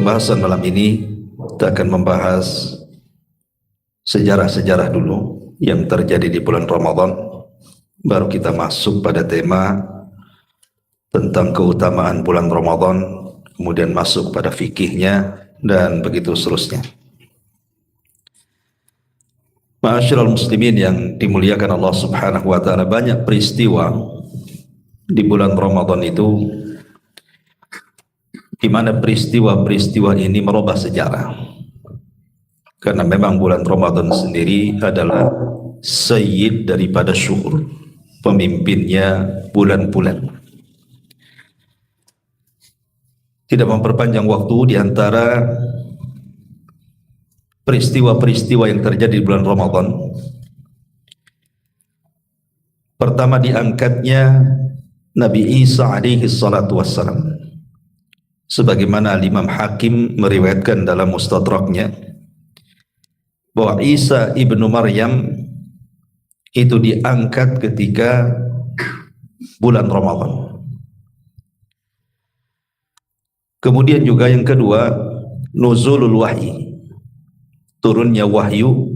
pembahasan malam ini kita akan membahas sejarah-sejarah dulu yang terjadi di bulan Ramadan. Baru kita masuk pada tema tentang keutamaan bulan Ramadan, kemudian masuk pada fikihnya dan begitu seterusnya. Ma'asyiral muslimin yang dimuliakan Allah Subhanahu wa taala, banyak peristiwa di bulan Ramadan itu di mana peristiwa-peristiwa ini merubah sejarah. Karena memang bulan Ramadan sendiri adalah sayyid daripada syuhur, pemimpinnya bulan-bulan. Tidak memperpanjang waktu, di antara peristiwa-peristiwa yang terjadi di bulan Ramadan, pertama diangkatnya Nabi Isa alaihi salatu wassalam, sebagaimana Imam Hakim meriwayatkan dalam Mustadraknya bahwa Isa ibnu Maryam itu diangkat ketika bulan Ramadan. Kemudian juga yang kedua, nuzulul wahyi, turunnya wahyu,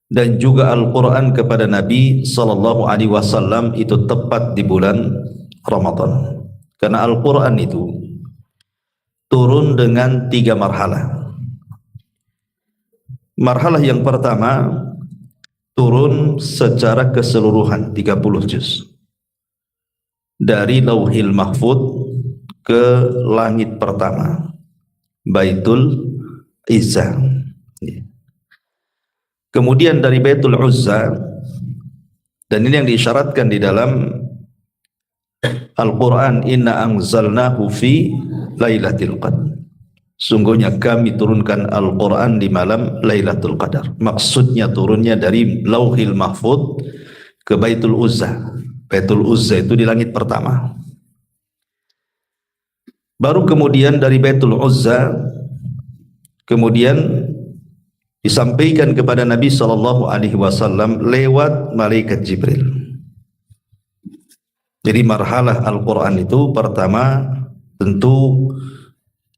dan juga Al-Quran kepada Nabi sallallahu alaihi wasallam itu tepat di bulan Ramadan. Karena Al-Quran itu turun dengan 3 marhalah. Marhalah yang pertama turun secara keseluruhan 30 juz dari Lauhil Mahfud ke langit pertama, Baitul Izzah. Kemudian dari Baitul Uzza, dan ini yang diisyaratkan di dalam Al-Quran, inna anzalnahu fi Lailatul Qadar. Sungguhnya kami turunkan Al-Quran di malam Lailatul Qadar. Maksudnya turunnya dari Lauhil Mahfud ke Baitul Uzza. Baitul Uzza itu di langit pertama. Baru kemudian dari Baitul Uzza kemudian disampaikan kepada Nabi sallallahu alaihi wasallam lewat malaikat Jibril. Jadi marhalah Al-Quran itu pertama tentu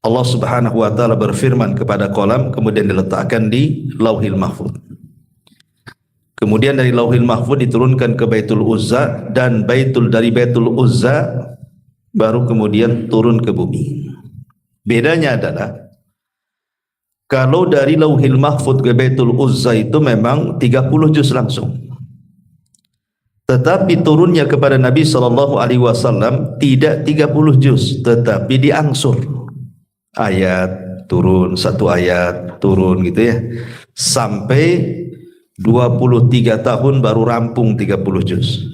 Allah Subhanahu wa taala berfirman kepada qalam, kemudian diletakkan di Lauhil Mahfud. Kemudian dari Lauhil Mahfud diturunkan ke Baitul Uzza, dan dari Baitul Uzza baru kemudian turun ke bumi. Bedanya adalah kalau dari Lauhil Mahfud ke Baitul Uzza itu memang 30 juz langsung. Tetapi turunnya kepada Nabi sallallahu alaihi wasallam tidak 30 juz, tetapi diangsur. Ayat turun, satu ayat turun gitu ya. Sampai 23 tahun baru rampung 30 juz.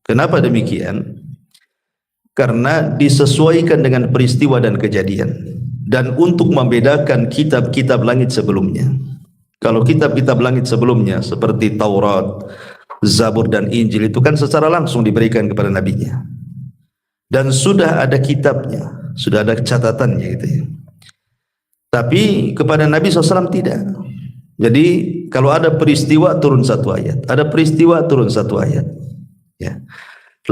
Kenapa demikian? Karena disesuaikan dengan peristiwa dan kejadian, dan untuk membedakan kitab-kitab langit sebelumnya. Kalau kitab-kitab langit sebelumnya seperti Taurat, Zabur dan Injil itu kan secara langsung diberikan kepada nabinya, dan sudah ada kitabnya, sudah ada catatannya gitu ya. Tapi kepada Nabi SAW tidak. Jadi kalau ada peristiwa turun satu ayat, ada peristiwa turun satu ayat ya.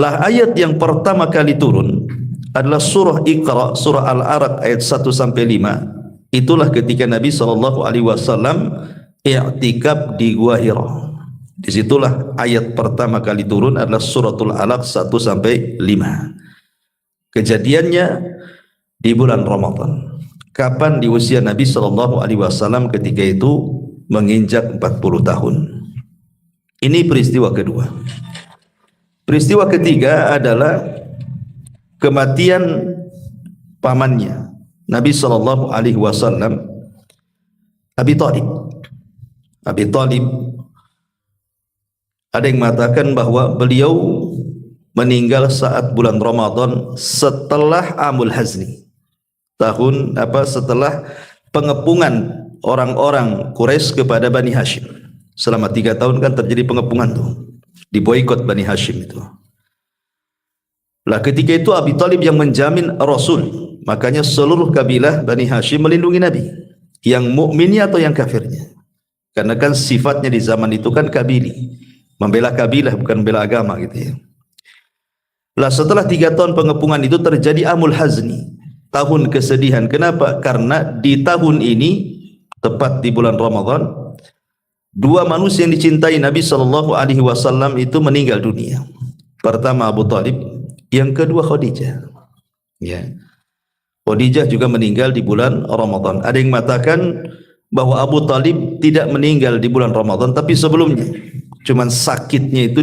Lah ayat yang pertama kali turun adalah surah Iqra, surah Al-Alaq ayat 1 sampai 5. Itulah ketika Nabi sallallahu alaihi wasallam i'tikaf di Gua Hira. Disitulah ayat pertama kali turun adalah suratul Alaq 1 sampai 5. Kejadiannya di bulan Ramadan. Kapan? Di usia Nabi sallallahu alaihi wasallam ketika itu menginjak 40 tahun. Ini peristiwa kedua. Peristiwa ketiga adalah kematian pamannya Nabi sallallahu alaihi wasallam, Abi Thalib. Abi Thalib, ada yang mengatakan bahwa beliau meninggal saat bulan Ramadan setelah Amul Hazni. Setelah pengepungan orang-orang Quraisy kepada Bani Hashim. Selama 3 tahun kan terjadi pengepungan tuh, diboikot Bani Hashim itu. Lah ketika itu Abi Thalib yang menjamin Rasul, makanya seluruh kabilah Bani Hashim melindungi Nabi, yang mukminnya atau yang kafirnya. Karena kan sifatnya di zaman itu kan kabili, membela kabilah bukan membela agama gitu ya. Lah setelah 3 tahun pengepungan itu terjadi Amul Hazni, tahun kesedihan. Kenapa? Karena di tahun ini tepat di bulan Ramadan, dua manusia yang dicintai Nabi sallallahu alaihi wasallam itu meninggal dunia. Pertama Abu Talib, yang kedua Khadijah. Ya. Khadijah juga meninggal di bulan Ramadan. Ada yang mengatakan bahwa Abu Talib tidak meninggal di bulan Ramadan, tapi sebelumnya. Cuman sakitnya itu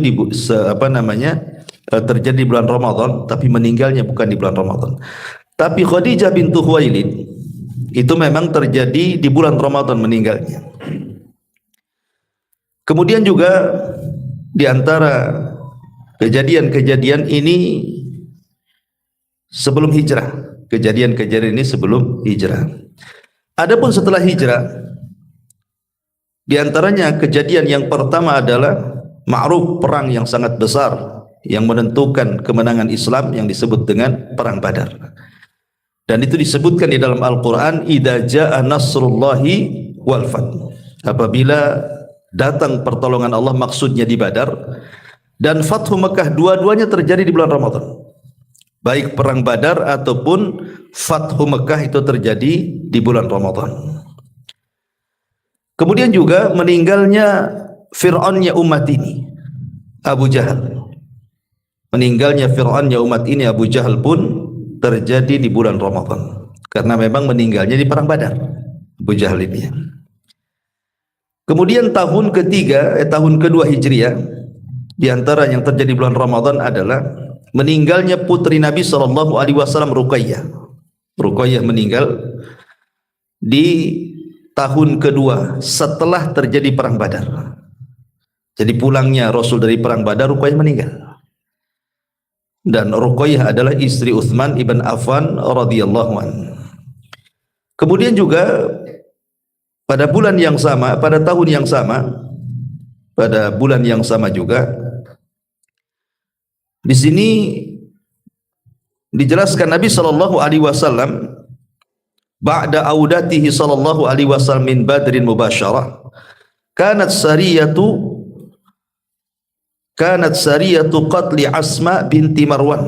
terjadi di bulan Ramadan, tapi meninggalnya bukan di bulan Ramadan. Tapi Khadijah bintu Khuwailid itu memang terjadi di bulan Ramadan meninggalnya. Kemudian juga di antara kejadian-kejadian ini sebelum hijrah. Kejadian-kejadian ini sebelum hijrah. Adapun setelah hijrah, di antaranya kejadian yang pertama adalah ma'ruf, perang yang sangat besar yang menentukan kemenangan Islam yang disebut dengan perang Badar. Dan itu disebutkan di dalam Al-Quran, idza jaa nasrullahi wal fath. Apabila datang pertolongan Allah, maksudnya di Badar dan Fathu Mekah, dua-duanya terjadi di bulan Ramadan. Baik perang Badar ataupun Fathu Mekah itu terjadi di bulan Ramadan. Kemudian juga meninggalnya Fir'aunnya umat ini, Abu Jahal. Meninggalnya Fir'aunnya umat ini, Abu Jahal, pun terjadi di bulan Ramadan. Karena memang meninggalnya di perang Badar, Abu Jahal ini. Kemudian tahun kedua Hijriah, di antara yang terjadi di bulan Ramadan adalah meninggalnya putri Nabi sallallahu alaihi wasallam, Ruqayyah. Ruqayyah meninggal di tahun kedua setelah terjadi perang Badar. Jadi pulangnya Rasul dari perang Badar, Ruqayyah meninggal. Dan Ruqayyah adalah istri Utsman ibn Affan radhiyallahu anhu. Kemudian juga pada bulan yang sama, pada tahun yang sama, pada bulan yang sama juga, di sini dijelaskan Nabi sallallahu alaihi wasallam ba'da audatihi sallallahu alaihi wasallam min Badrin mubasyarah, kanat sariyatu qatli Asma binti Marwan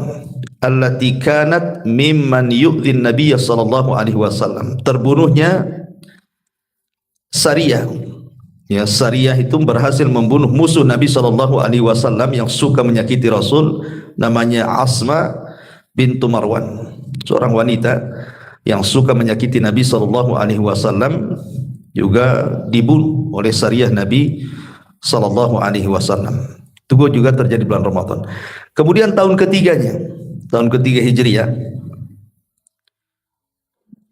allati kanat mimman yu'dhin Nabiy sallallahu alaihi wasallam. Terbunuhnya Sariyah. Ya, Sariyah itu berhasil membunuh musuh Nabi sallallahu alaihi wasallam yang suka menyakiti Rasul, namanya Asma bintu Marwan, seorang wanita yang suka menyakiti Nabi sallallahu alaihi wasallam, juga dibunuh oleh Sariyah Nabi sallallahu alaihi wasallam. Itu juga terjadi bulan Ramadan. Kemudian tahun ketiganya, tahun ketiga Hijriah,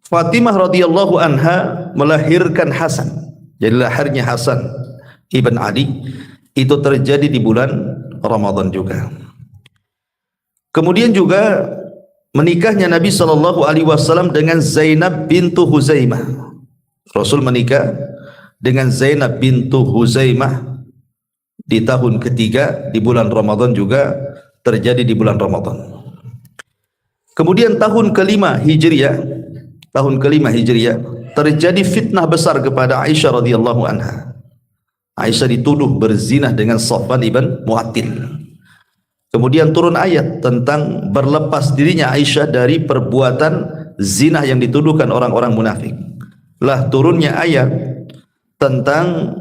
Fatimah radhiyallahu anha melahirkan Hasan. Jadi lahirnya Hasan ibn Ali itu terjadi di bulan Ramadan juga. Kemudian juga menikahnya Nabi sallallahu alaihi wasallam dengan Zainab bintu Huzaimah. Rasul menikah dengan Zainab bintu Huzaimah di tahun ketiga di bulan Ramadan, juga terjadi di bulan Ramadan. Kemudian tahun kelima Hijriah, terjadi fitnah besar kepada Aisyah radhiyallahu anha. Aisyah dituduh berzinah dengan Safwan ibn Mu'attil. Kemudian turun ayat tentang berlepas dirinya Aisyah dari perbuatan zina yang dituduhkan orang-orang munafik. Lah turunnya ayat tentang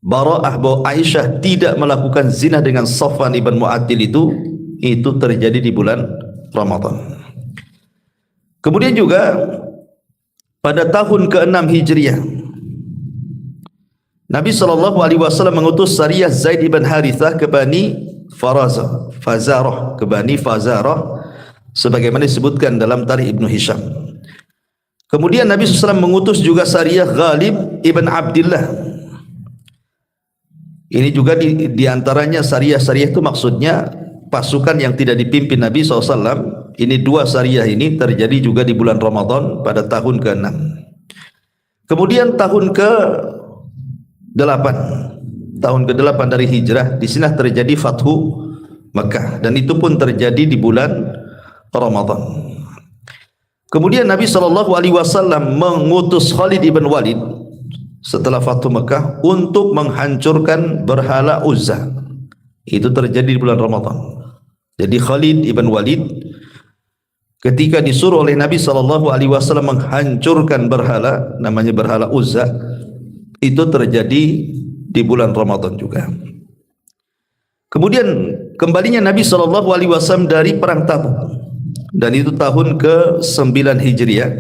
bara'ah, bahwa Aisyah tidak melakukan zina dengan Safwan ibn Mu'attil, itu terjadi di bulan Ramadan. Kemudian juga pada tahun ke-6 Hijriah, Nabi SAW mengutus Sariyah Zaid ibn Harithah ke Bani Fazarah, sebagaimana disebutkan dalam Tarikh Ibnu Hisham. Kemudian Nabi SAW mengutus juga Sariyah Ghalib ibn Abdillah. Ini juga di antaranya Sariyah itu maksudnya pasukan yang tidak dipimpin Nabi SAW. Ini dua Sariyah ini terjadi juga di bulan Ramadan pada tahun ke-6. Kemudian tahun ke-8 dari hijrah, di sini terjadi Fathu Mekah, dan itu pun terjadi di bulan Ramadan. Kemudian Nabi SAW mengutus Khalid ibn Walid setelah Fathu Mekah untuk menghancurkan berhala Uzza. Itu terjadi di bulan Ramadan. Jadi Khalid ibn Walid ketika disuruh oleh Nabi SAW menghancurkan berhala, namanya berhala Uzza, itu terjadi di bulan Ramadan juga. Kemudian kembalinya Nabi SAW dari perang Tabuk, dan itu tahun ke-9 Hijriah,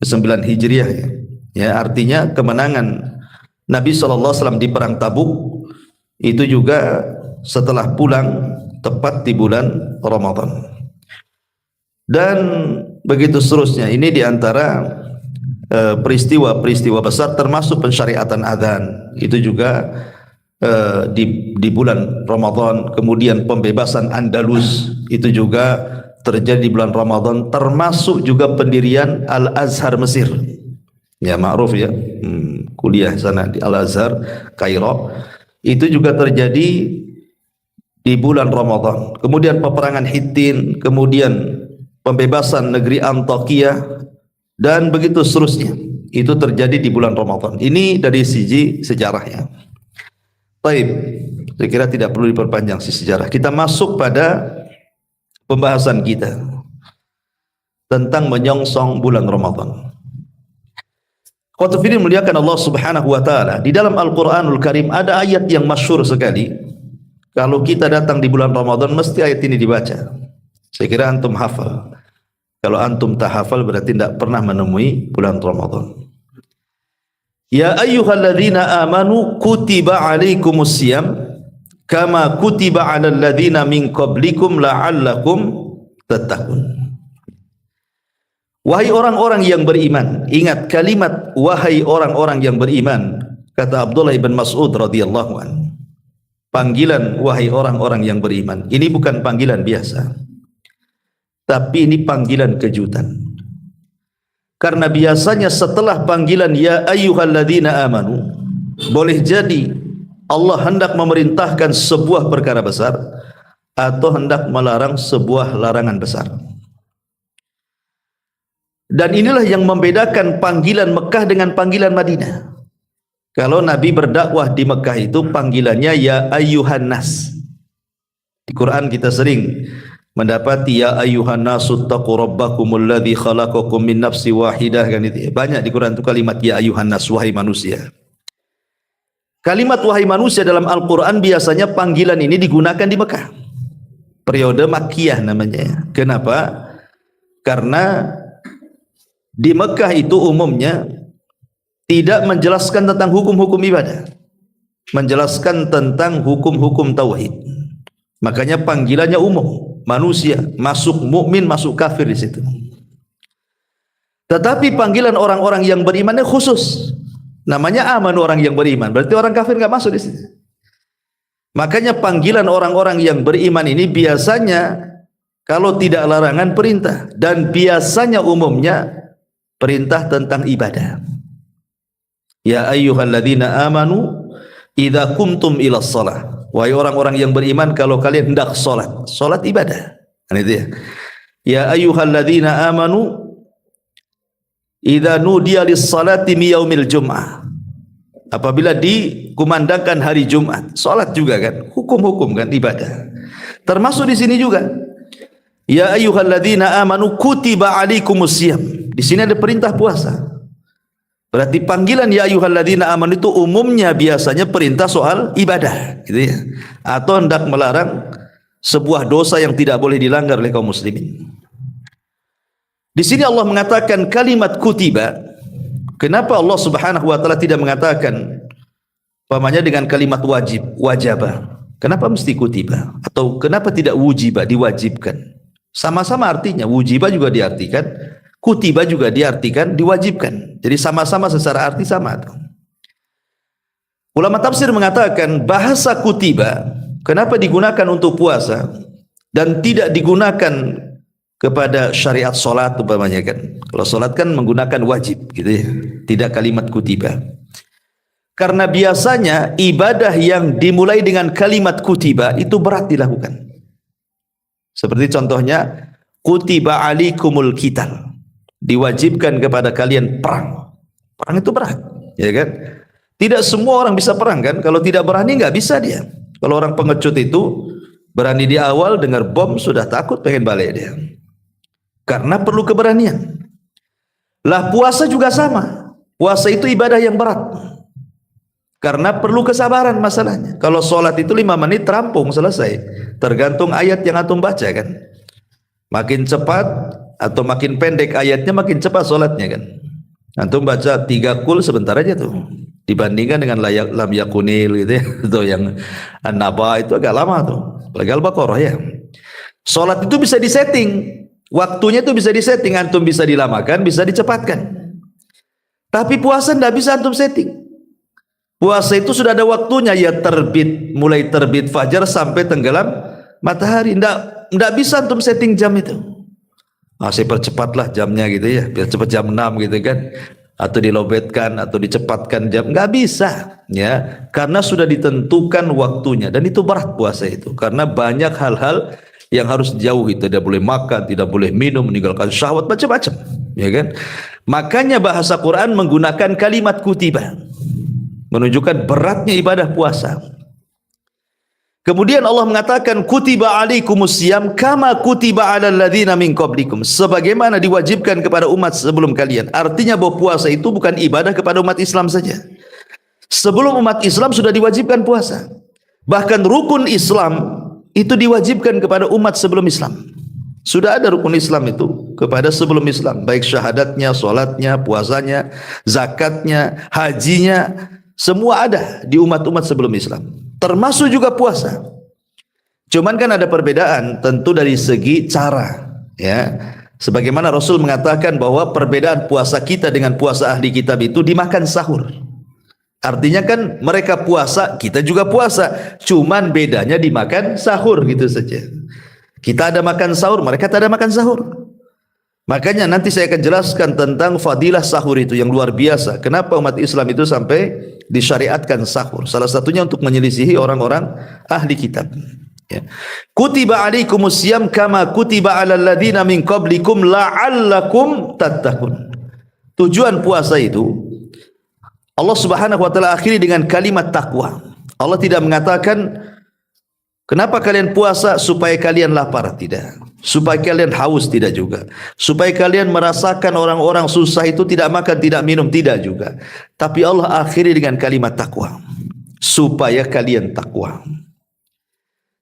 ke-9 Hijriah ya. Ya, artinya kemenangan Nabi SAW di perang Tabuk itu juga setelah pulang tepat di bulan Ramadan. Dan begitu seterusnya. Ini diantara peristiwa-peristiwa besar, termasuk pensyariatan adzan. Itu juga di bulan Ramadan. Kemudian pembebasan Andalus itu juga terjadi di bulan Ramadan, termasuk juga pendirian Al-Azhar Mesir. Ya, ma'ruf ya, kuliah sana di Al-Azhar Kairo, itu juga terjadi di bulan Ramadan. Kemudian peperangan Hittin, kemudian pembebasan negeri Antakya, dan begitu seterusnya. Itu terjadi di bulan Ramadan. Ini dari sisi sejarahnya. Baik, saya kira tidak perlu diperpanjang sisi sejarah. Kita masuk pada pembahasan kita tentang menyongsong bulan Ramadan. Qul muliakan Allah Subhanahu wa taala, di dalam Al-Qur'anul Karim ada ayat yang masyhur sekali. Kalau kita datang di bulan Ramadan mesti ayat ini dibaca. Saya kira antum hafal. Kalau antum tak hafal berarti tidak pernah menemui bulan Ramadan. Ya ayyuhalladzina amanu kutiba alaikumusiyam kama kutiba alal ladzina min qablikum la'allakum tattaqun. Wahai orang-orang yang beriman, ingat kalimat wahai orang-orang yang beriman, kata Abdullah bin Mas'ud radhiyallahu anhu. Panggilan wahai orang-orang yang beriman, ini bukan panggilan biasa, tapi ini panggilan kejutan. Karena biasanya setelah panggilan ya ayyuhalladzina amanu, boleh jadi Allah hendak memerintahkan sebuah perkara besar atau hendak melarang sebuah larangan besar. Dan inilah yang membedakan panggilan Mekah dengan panggilan Madinah. Kalau Nabi berdakwah di Mekah itu panggilannya ya ayyuhan nas. Di Quran kita sering mendapati ya ayyuhan nasu taqu rabbakumul ladzi khalaqakum min nafsi wahidah, kan itu. Banyak di Quran itu kalimat ya ayyuhan nas, wahai manusia. Kalimat wahai manusia dalam Al-Quran biasanya panggilan ini digunakan di Mekah. Periode Makkiyah namanya. Kenapa? Karena di Mekah itu umumnya tidak menjelaskan tentang hukum-hukum ibadah, menjelaskan tentang hukum-hukum tauhid. Makanya panggilannya umum, manusia, masuk mukmin, masuk kafir di situ. Tetapi panggilan orang-orang yang berimannya khusus. Namanya aman, orang yang beriman. Berarti orang kafir enggak masuk di situ. Makanya panggilan orang-orang yang beriman ini biasanya kalau tidak larangan perintah, dan biasanya umumnya perintah tentang ibadah. Ya ayyuhalladzina amanu idza qumtum ilas shalah. Wahai orang-orang yang beriman, kalau kalian hendak salat, salat ibadah. Kan itu ya. Ya ayyuhalladzina amanu idza nudiya lis-salati mi yaumil jum'ah. Apabila dikumandangkan hari Jumat, salat juga kan, hukum-hukum kan, ibadah. Termasuk di sini juga. Ya ayyuhalladzina amanu kutiba alaikumusiyam. Di sini ada perintah puasa. Berarti panggilan ya ayyuhalladzina amanu itu umumnya biasanya perintah soal ibadah, gitu ya. Atau hendak melarang sebuah dosa yang tidak boleh dilanggar oleh kaum muslimin. Di sini Allah mengatakan kalimat kutiba. Kenapa Allah Subhanahu wa taala tidak mengatakan umpamanya dengan kalimat wajib, wajaba? Kenapa mesti kutiba? Atau kenapa tidak wujiba, diwajibkan? Sama-sama artinya, wujiba juga diartikan, kutiba juga diartikan diwajibkan. Jadi sama-sama secara arti sama. Ulama tafsir mengatakan bahasa kutiba kenapa digunakan untuk puasa dan tidak digunakan kepada syariat solat umpamanya kan. Kalau solat kan menggunakan wajib gitu ya. Tidak kalimat kutiba. Karena biasanya ibadah yang dimulai dengan kalimat kutiba itu berat dilakukan. Seperti contohnya kutiba alikumul qital. Diwajibkan kepada kalian perang. Perang itu berat, ya kan? Tidak semua orang bisa perang kan? Kalau tidak berani nggak bisa dia. Kalau orang pengecut itu berani di awal dengar bom sudah takut pengen balik dia. karena perlu keberanian. Lah puasa juga sama. Puasa itu ibadah yang berat karena perlu kesabaran masalahnya. Kalau sholat itu 5 menit rampung selesai, tergantung ayat yang antum baca kan. Makin cepat atau makin pendek ayatnya, makin cepat sholatnya kan. Antum baca 3 kul sebentar aja tuh, dibandingkan dengan lam yakunil gitu ya, itu yang an-naba itu agak lama tuh, apalagi Al-Baqarah ya. Sholat itu bisa disetting, waktunya itu bisa disetting, antum bisa dilamakan, bisa dicepatkan. Tapi puasa tidak bisa antum setting. Puasa itu sudah ada waktunya, ya terbit, mulai terbit fajar sampai tenggelam matahari. Tidak bisa antum setting jam itu. Saya percepatlah jamnya gitu ya, biar cepat jam 6 gitu kan, atau dilobetkan atau dicepatkan jam. Nggak bisa ya, karena sudah ditentukan waktunya. Dan itu berat puasa itu, karena banyak hal-hal yang harus dijauhi. Tidak boleh makan, tidak boleh minum, meninggalkan syahwat, macam-macam ya kan. Makanya bahasa Quran menggunakan kalimat kutiba, menunjukkan beratnya ibadah puasa. Kemudian Allah mengatakan kutiba alaikumusiyam kama kutiba alal ladzina min qablikum, sebagaimana diwajibkan kepada umat sebelum kalian. Artinya bahwa puasa itu bukan ibadah kepada umat Islam saja. Sebelum umat Islam sudah diwajibkan puasa. Bahkan rukun Islam itu diwajibkan kepada umat sebelum Islam. Sudah ada rukun Islam itu kepada sebelum Islam, baik syahadatnya, sholatnya, puasanya, zakatnya, hajinya, semua ada di umat-umat sebelum Islam, termasuk juga puasa. Cuman kan ada perbedaan tentu dari segi cara ya. Sebagaimana Rasul mengatakan bahwa perbedaan puasa kita dengan puasa ahli kitab itu dimakan sahur. Artinya kan mereka puasa, kita juga puasa, cuman bedanya dimakan sahur gitu saja. Kita ada makan sahur, mereka tak ada makan sahur. Makanya nanti saya akan jelaskan tentang fadilah sahur itu yang luar biasa. Kenapa umat Islam itu sampai disyariatkan sahur? Salah satunya untuk menyelisihi orang-orang ahli kitab ya. Kutiba alaikumusiyam kama kutiba alal ladzina min qablikum la'allakum tattaqun. Tujuan puasa itu Allah Subhanahu wa taala akhiri dengan kalimat takwa. Allah tidak mengatakan kenapa kalian puasa supaya kalian lapar, tidak. Supaya kalian haus, tidak juga. Supaya kalian merasakan orang-orang susah itu tidak makan, tidak minum, tidak juga. Tapi Allah akhiri dengan kalimat takwa. Supaya kalian takwa.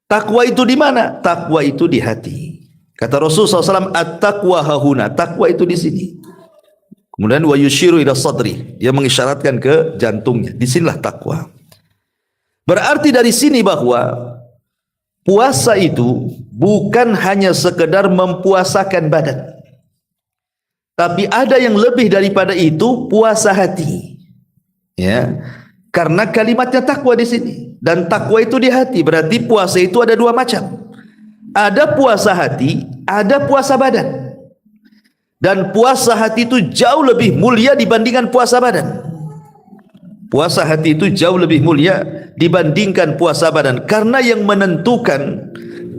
Takwa itu di mana? Takwa itu di hati. Kata Rasulullah SAW, at-taqwa hahuna. Takwa itu di sini. Kemudian wa yushiru ila sadri, dia mengisyaratkan ke jantungnya. Disinilah takwa. Berarti dari sini bahwa puasa itu bukan hanya sekedar mempuasakan badan, tapi ada yang lebih daripada itu, puasa hati. Ya, karena kalimatnya takwa di sini, dan takwa itu di hati. Berarti puasa itu ada 2 macam. Ada puasa hati, ada puasa badan. Dan puasa hati itu jauh lebih mulia dibandingkan puasa badan. Puasa hati itu jauh lebih mulia dibandingkan puasa badan, karena yang menentukan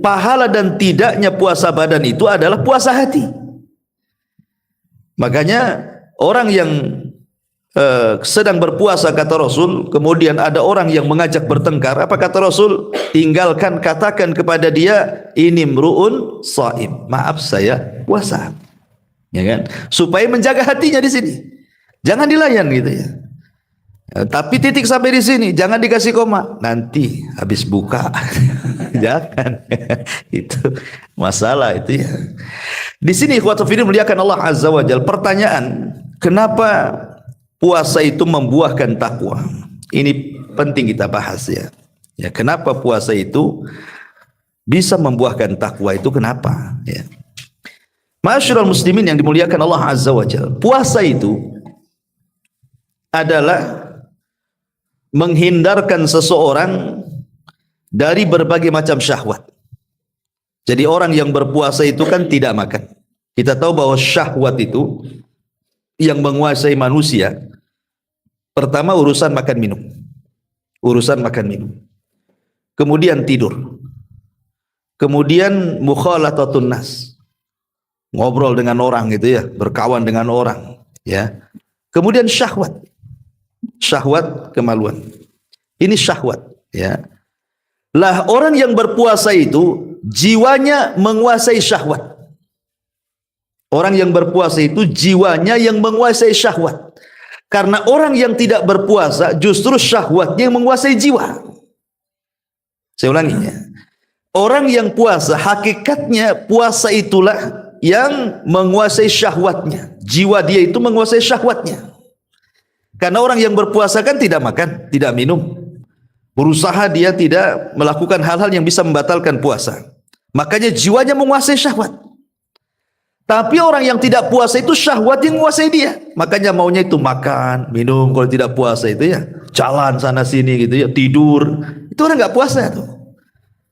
pahala dan tidaknya puasa badan itu adalah puasa hati. Makanya orang yang sedang berpuasa, kata Rasul, kemudian ada orang yang mengajak bertengkar, apa kata Rasul? Tinggalkan, katakan kepada dia, ini mru'un shaim, maaf saya puasa. Ya kan? Supaya menjaga hatinya di sini. Jangan dilayan gitu ya. Tapi titik sampai di sini, jangan dikasih koma. Nanti habis buka. Jangan. Itu masalah itu ya. Di sini ikhwatu fillah muliakan Allah Azza wa Jalla. Pertanyaan, kenapa puasa itu membuahkan takwa? Ini penting kita bahas ya. Ya, kenapa puasa itu bisa membuahkan takwa itu kenapa? Ya. Ma'asyiral muslimin yang dimuliakan Allah Azza wa Jalla. Puasa itu adalah menghindarkan seseorang dari berbagai macam syahwat. Jadi orang yang berpuasa itu kan tidak makan. Kita tahu bahwa syahwat itu yang menguasai manusia, pertama urusan makan minum. Urusan makan minum. Kemudian tidur. Kemudian mukhalatatun nas. Ngobrol dengan orang gitu ya, berkawan dengan orang ya. Kemudian syahwat. Syahwat kemaluan. Ini syahwat ya. Lah orang yang berpuasa itu jiwanya menguasai syahwat. Orang yang berpuasa itu jiwanya yang menguasai syahwat. Karena orang yang tidak berpuasa justru syahwatnya yang menguasai jiwa. Saya ulangi ya. Orang yang puasa, hakikatnya puasa itulah yang menguasai syahwatnya. Jiwa dia itu menguasai syahwatnya. Karena orang yang berpuasa kan tidak makan, tidak minum. Berusaha dia tidak melakukan hal-hal yang bisa membatalkan puasa. Makanya jiwanya menguasai syahwat. Tapi orang yang tidak puasa itu syahwat yang menguasai dia. Makanya maunya itu makan, minum. Kalau tidak puasa itu ya jalan sana sini gitu ya, tidur. Itu orang nggak puasa tuh.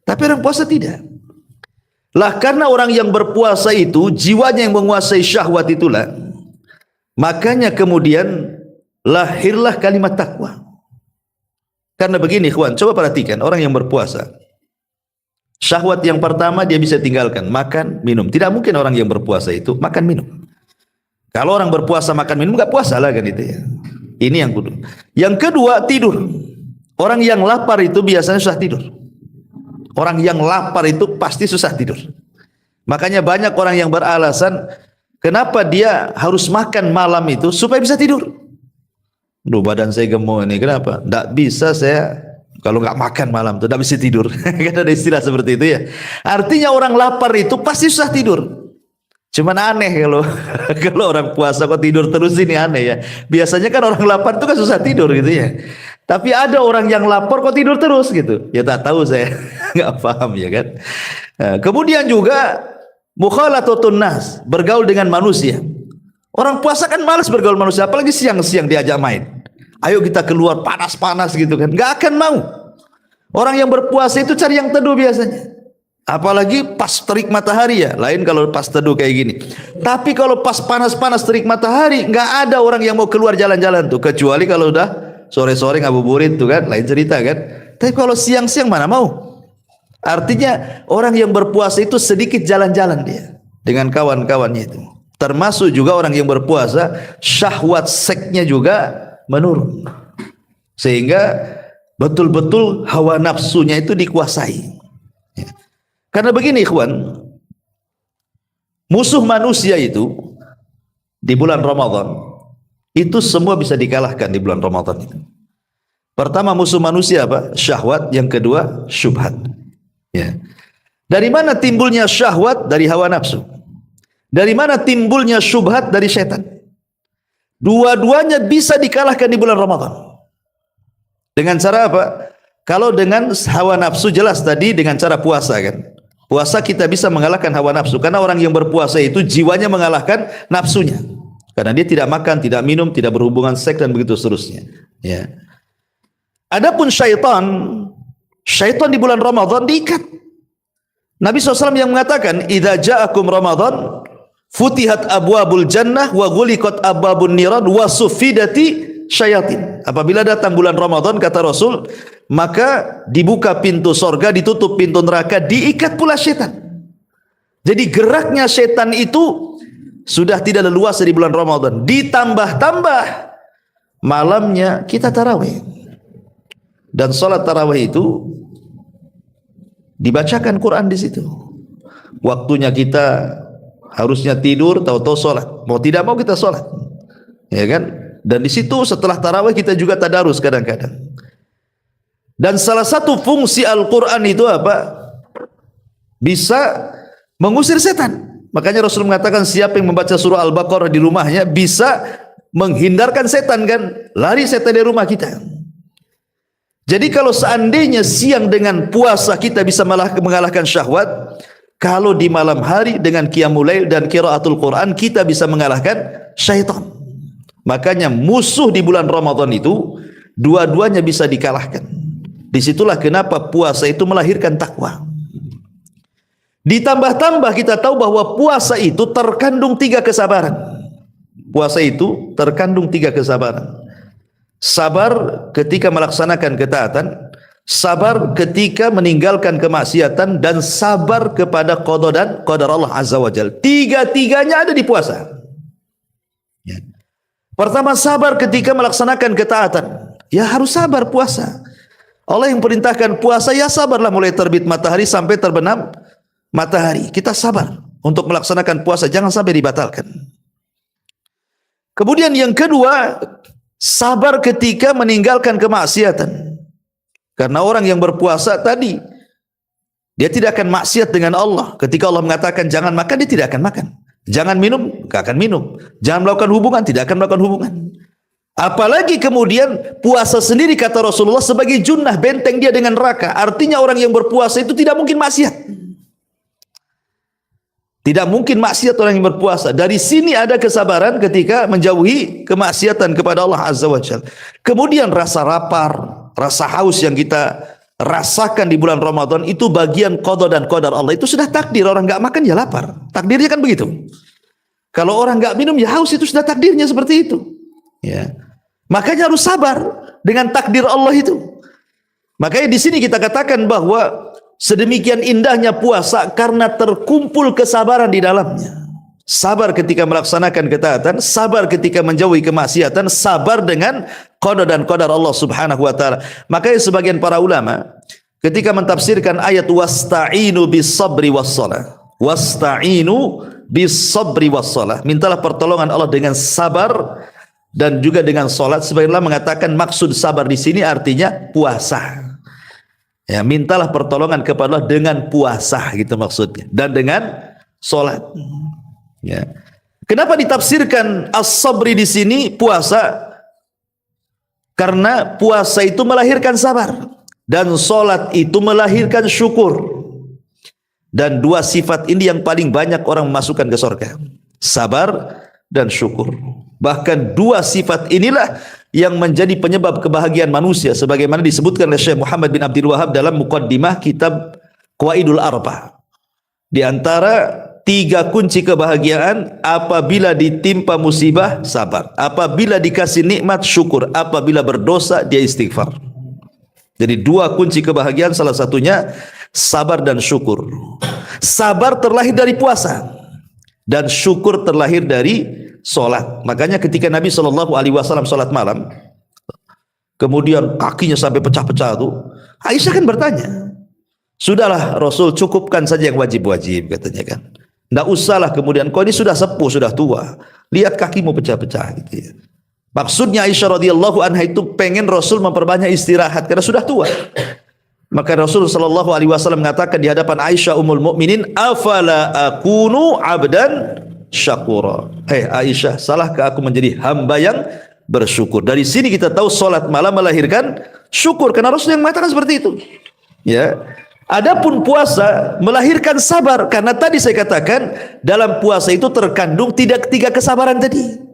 Tapi orang puasa tidak. Lah karena orang yang berpuasa itu jiwanya yang menguasai syahwat itulah. Makanya kemudian lahirlah kalimat takwa. Karena begini ikhwan, coba perhatikan orang yang berpuasa. Syahwat yang pertama dia bisa tinggalkan, makan, minum. Tidak mungkin orang yang berpuasa itu makan, minum. Kalau orang berpuasa makan, minum nggak puasa lah kan itu ya. Ini yang kudu. Yang kedua tidur. Orang yang lapar itu biasanya susah tidur. Orang yang lapar itu pasti susah tidur. Makanya banyak orang yang beralasan kenapa dia harus makan malam itu supaya bisa tidur. Duh, badan saya gemuk ini, kenapa? Tidak bisa saya kalau nggak makan malam itu tidak bisa tidur. Kan ada istilah seperti itu ya. Artinya orang lapar itu pasti susah tidur. Cuman aneh kalau kalau orang puasa kok tidur terus, ini aneh ya. Biasanya kan orang lapar itu kan susah tidur gitu ya. Tapi ada orang yang lapar kok tidur terus gitu. Ya tak tahu saya, nggak paham ya kan. Nah, kemudian juga mukhalathatun nas, bergaul dengan manusia. Orang puasa kan malas bergaul manusia, apalagi siang-siang diajak main. Ayo kita keluar panas-panas gitu kan, nggak akan mau. Orang yang berpuasa itu cari yang teduh biasanya. Apalagi pas terik matahari ya, lain kalau pas teduh kayak gini. Tapi kalau pas panas-panas terik matahari, nggak ada orang yang mau keluar jalan-jalan tuh, kecuali kalau udah sore-sore ngabuburit tuh kan, lain cerita kan. Tapi kalau siang-siang mana mau? Artinya orang yang berpuasa itu sedikit jalan-jalan dia dengan kawan-kawannya itu. Termasuk juga orang yang berpuasa, syahwat seksnya juga menurun. Sehingga betul-betul hawa nafsunya itu dikuasai. Karena begini ikhwan, musuh manusia itu di bulan Ramadan itu semua bisa dikalahkan di bulan Ramadan itu. Pertama musuh manusia apa? Syahwat. Yang kedua syubhat. Ya. Dari mana timbulnya syahwat? Dari hawa nafsu. Dari mana timbulnya syubhat? Dari setan. Dua-duanya bisa dikalahkan di bulan Ramadan. Dengan cara apa? Kalau dengan hawa nafsu jelas tadi dengan cara puasa kan. Puasa kita bisa mengalahkan hawa nafsu karena orang yang berpuasa itu jiwanya mengalahkan nafsunya. Karena dia tidak makan, tidak minum, tidak berhubungan seks dan begitu seterusnya. Ya. Adapun syaitan di bulan Ramadan diikat. Nabi SAW yang mengatakan, "Idza ja'akum Ramadan, futihat abwabul jannah wa ghuliqat abwabun niran wa suffidati syayatin." Apabila datang bulan Ramadan kata Rasul, maka dibuka pintu sorga, ditutup pintu neraka, diikat pula setan. Jadi geraknya setan itu sudah tidak leluasa di bulan Ramadan. Ditambah-tambah malamnya kita tarawih. Dan salat tarawih itu dibacakan Quran di situ. Waktunya kita harusnya tidur, tahu-tahu salat. Mau tidak mau kita salat. Ya kan? Dan di situ setelah tarawih kita juga tadarus kadang-kadang. Dan salah satu fungsi Al-Quran itu apa? Bisa mengusir setan. Makanya Rasul mengatakan siapa yang membaca surah Al-Baqarah di rumahnya bisa menghindarkan setan kan. Lari setan dari rumah kita. Jadi kalau seandainya siang dengan puasa kita bisa mengalahkan syahwat, kalau di malam hari dengan qiyamul lail dan qiraatul Quran kita bisa mengalahkan syaitan. Makanya musuh di bulan Ramadan itu dua-duanya bisa dikalahkan. Disitulah kenapa puasa itu melahirkan takwa. Ditambah-tambah kita tahu bahwa puasa itu terkandung 3 kesabaran. Puasa itu terkandung 3 kesabaran. Sabar ketika melaksanakan ketaatan, sabar ketika meninggalkan kemaksiatan, dan sabar kepada qada dan qadar Allah Azza wa Jalla. Tiga-tiganya ada di puasa. Ya. Pertama, sabar ketika melaksanakan ketaatan. Ya harus sabar puasa. Allah yang perintahkan puasa, ya sabarlah mulai terbit matahari sampai terbenam matahari. Kita sabar. untuk melaksanakan puasa, jangan sampai dibatalkan. Kemudian yang kedua, sabar ketika meninggalkan kemaksiatan. Karena orang yang berpuasa tadi, dia tidak akan maksiat dengan Allah. Ketika Allah mengatakan jangan makan, dia tidak akan makan. Jangan minum, tidak akan minum. Jangan melakukan hubungan, tidak akan melakukan hubungan. Apalagi kemudian puasa sendiri kata Rasulullah sebagai junnah, benteng dia dengan neraka. Artinya orang yang berpuasa itu tidak mungkin maksiat. Tidak mungkin maksiat orang yang berpuasa. Dari sini ada kesabaran ketika menjauhi kemaksiatan kepada Allah Azza wa Jalla. Kemudian rasa lapar, rasa haus yang kita rasakan di bulan Ramadan itu bagian qada dan qadar Allah. Itu sudah takdir. Orang nggak makan ya lapar. Takdirnya kan begitu. Kalau orang nggak minum ya haus, itu sudah takdirnya seperti itu. Ya. Makanya harus sabar dengan takdir Allah itu. Makanya di sini kita katakan bahwa sedemikian indahnya puasa karena terkumpul kesabaran di dalamnya. Sabar ketika melaksanakan ketaatan, sabar ketika menjauhi kemaksiatan, sabar dengan qada dan qadar Allah Subhanahu wa taala. Makanya sebagian para ulama ketika mentafsirkan ayat wasta'inu bis sabri was shalah. Wasta'inu bis sabri was shalah. Mintalah pertolongan Allah dengan sabar dan juga dengan salat. Sebagian ulama mengatakan maksud sabar di sini artinya puasa. Ya, mintalah pertolongan kepada Allah dengan puasa gitu maksudnya, dan dengan salat. Ya. Kenapa ditafsirkan as-sabri di sini puasa? Karena puasa itu melahirkan sabar dan salat itu melahirkan syukur. Dan dua sifat ini yang paling banyak orang memasukkan ke surga. Sabar dan syukur. Bahkan dua sifat inilah yang menjadi penyebab kebahagiaan manusia sebagaimana disebutkan oleh Syekh Muhammad bin Abdul Wahab dalam muqaddimah kitab Qawaidul Arba. Di antara tiga kunci kebahagiaan, apabila ditimpa musibah sabar, apabila dikasih nikmat syukur, apabila berdosa dia istighfar. Jadi dua kunci kebahagiaan, salah satunya sabar dan syukur. Sabar terlahir dari puasa dan syukur terlahir dari salat. Makanya ketika Nabi SAW salat malam, kemudian kakinya sampai pecah-pecah tuh, Aisyah kan bertanya, sudahlah Rasul, cukupkan saja yang wajib-wajib, katanya kan. Tidak usahlah kemudian, kau ini sudah sepuh, sudah tua, lihat kakimu pecah-pecah gitu ya. Maksudnya Aisyah radhiyallahu anha itu pengen Rasul memperbanyak istirahat karena sudah tua. Maka Rasul SAW mengatakan di hadapan Aisyah ummul mukminin, afala akunu abdan syakura. Aisyah, salahkah aku menjadi hamba yang bersyukur? Dari sini kita tahu salat malam melahirkan syukur karena Rasul yang mengatakan seperti itu. Ya. Adapun puasa melahirkan sabar karena tadi saya katakan dalam puasa itu terkandung tiga kesabaran tadi.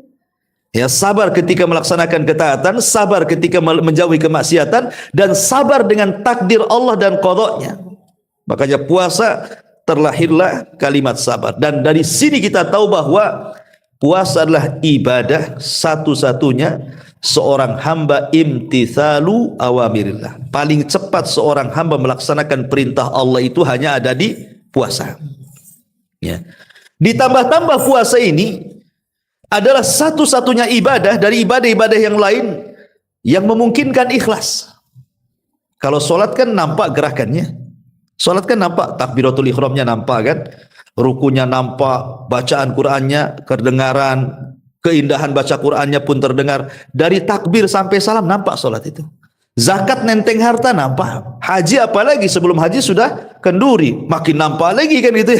Ya, sabar ketika melaksanakan ketaatan, sabar ketika menjauhi kemaksiatan, dan sabar dengan takdir Allah dan qadanya. Makanya puasa terlahirlah kalimat sabar. Dan dari sini kita tahu bahwa puasa adalah ibadah satu-satunya seorang hamba imtithalu awamirillah. Paling cepat seorang hamba melaksanakan perintah Allah itu hanya ada di puasa. Ya. Ditambah-tambah puasa ini adalah satu-satunya ibadah dari ibadah-ibadah yang lain yang memungkinkan ikhlas. Kalau sholat kan nampak gerakannya, sholat kan nampak takbiratul ihramnya nampak kan, rukunya nampak, bacaan Qur'annya kedengaran, keindahan baca Qur'annya pun terdengar. Dari takbir sampai salam nampak sholat itu. Zakat nenteng harta nampak. Haji apalagi sebelum haji sudah kenduri, makin nampak lagi kan itu.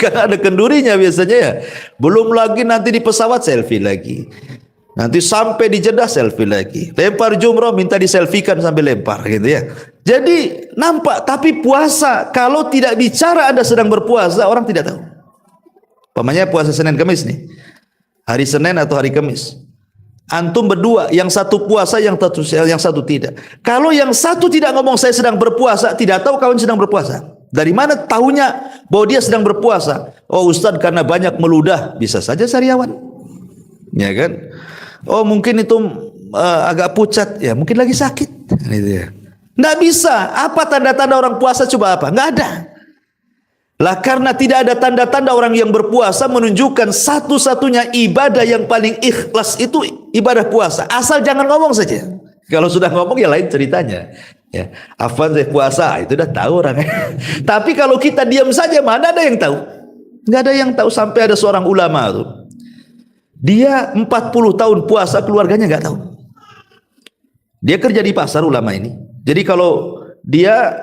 Karena ada kendurinya biasanya ya. Belum lagi nanti di pesawat selfie lagi. Nanti sampai di Jeddah selfie lagi. Lempar jumroh minta diselfikan sampai lempar gitu ya. Jadi nampak, tapi puasa kalau tidak bicara Anda sedang berpuasa, orang tidak tahu. Pamannya puasa Senin Kamis nih. Hari Senin atau hari Kamis. Antum berdua, yang satu puasa, yang satu tidak. Kalau yang satu tidak ngomong saya sedang berpuasa, tidak tahu kawan sedang berpuasa. Dari mana tahunya bahwa dia sedang berpuasa? Oh Ustadz, karena banyak meludah. Bisa saja sariawan, ya kan? Oh mungkin itu agak pucat, ya mungkin lagi sakit. Nggak bisa. Apa tanda-tanda orang puasa? Coba apa? Nggak ada. Lah karena tidak ada tanda-tanda orang yang berpuasa menunjukkan satu-satunya ibadah yang paling ikhlas itu ibadah puasa. Asal jangan ngomong saja. Kalau sudah ngomong ya lain ceritanya. Ya, afwan saya puasa itu udah tahu orang. Tapi kalau kita diam saja mana ada yang tahu. Nggak ada yang tahu. Sampai ada seorang ulama tuh, dia 40 tahun puasa, keluarganya nggak tahu. Dia kerja di pasar, ulama ini. Jadi kalau dia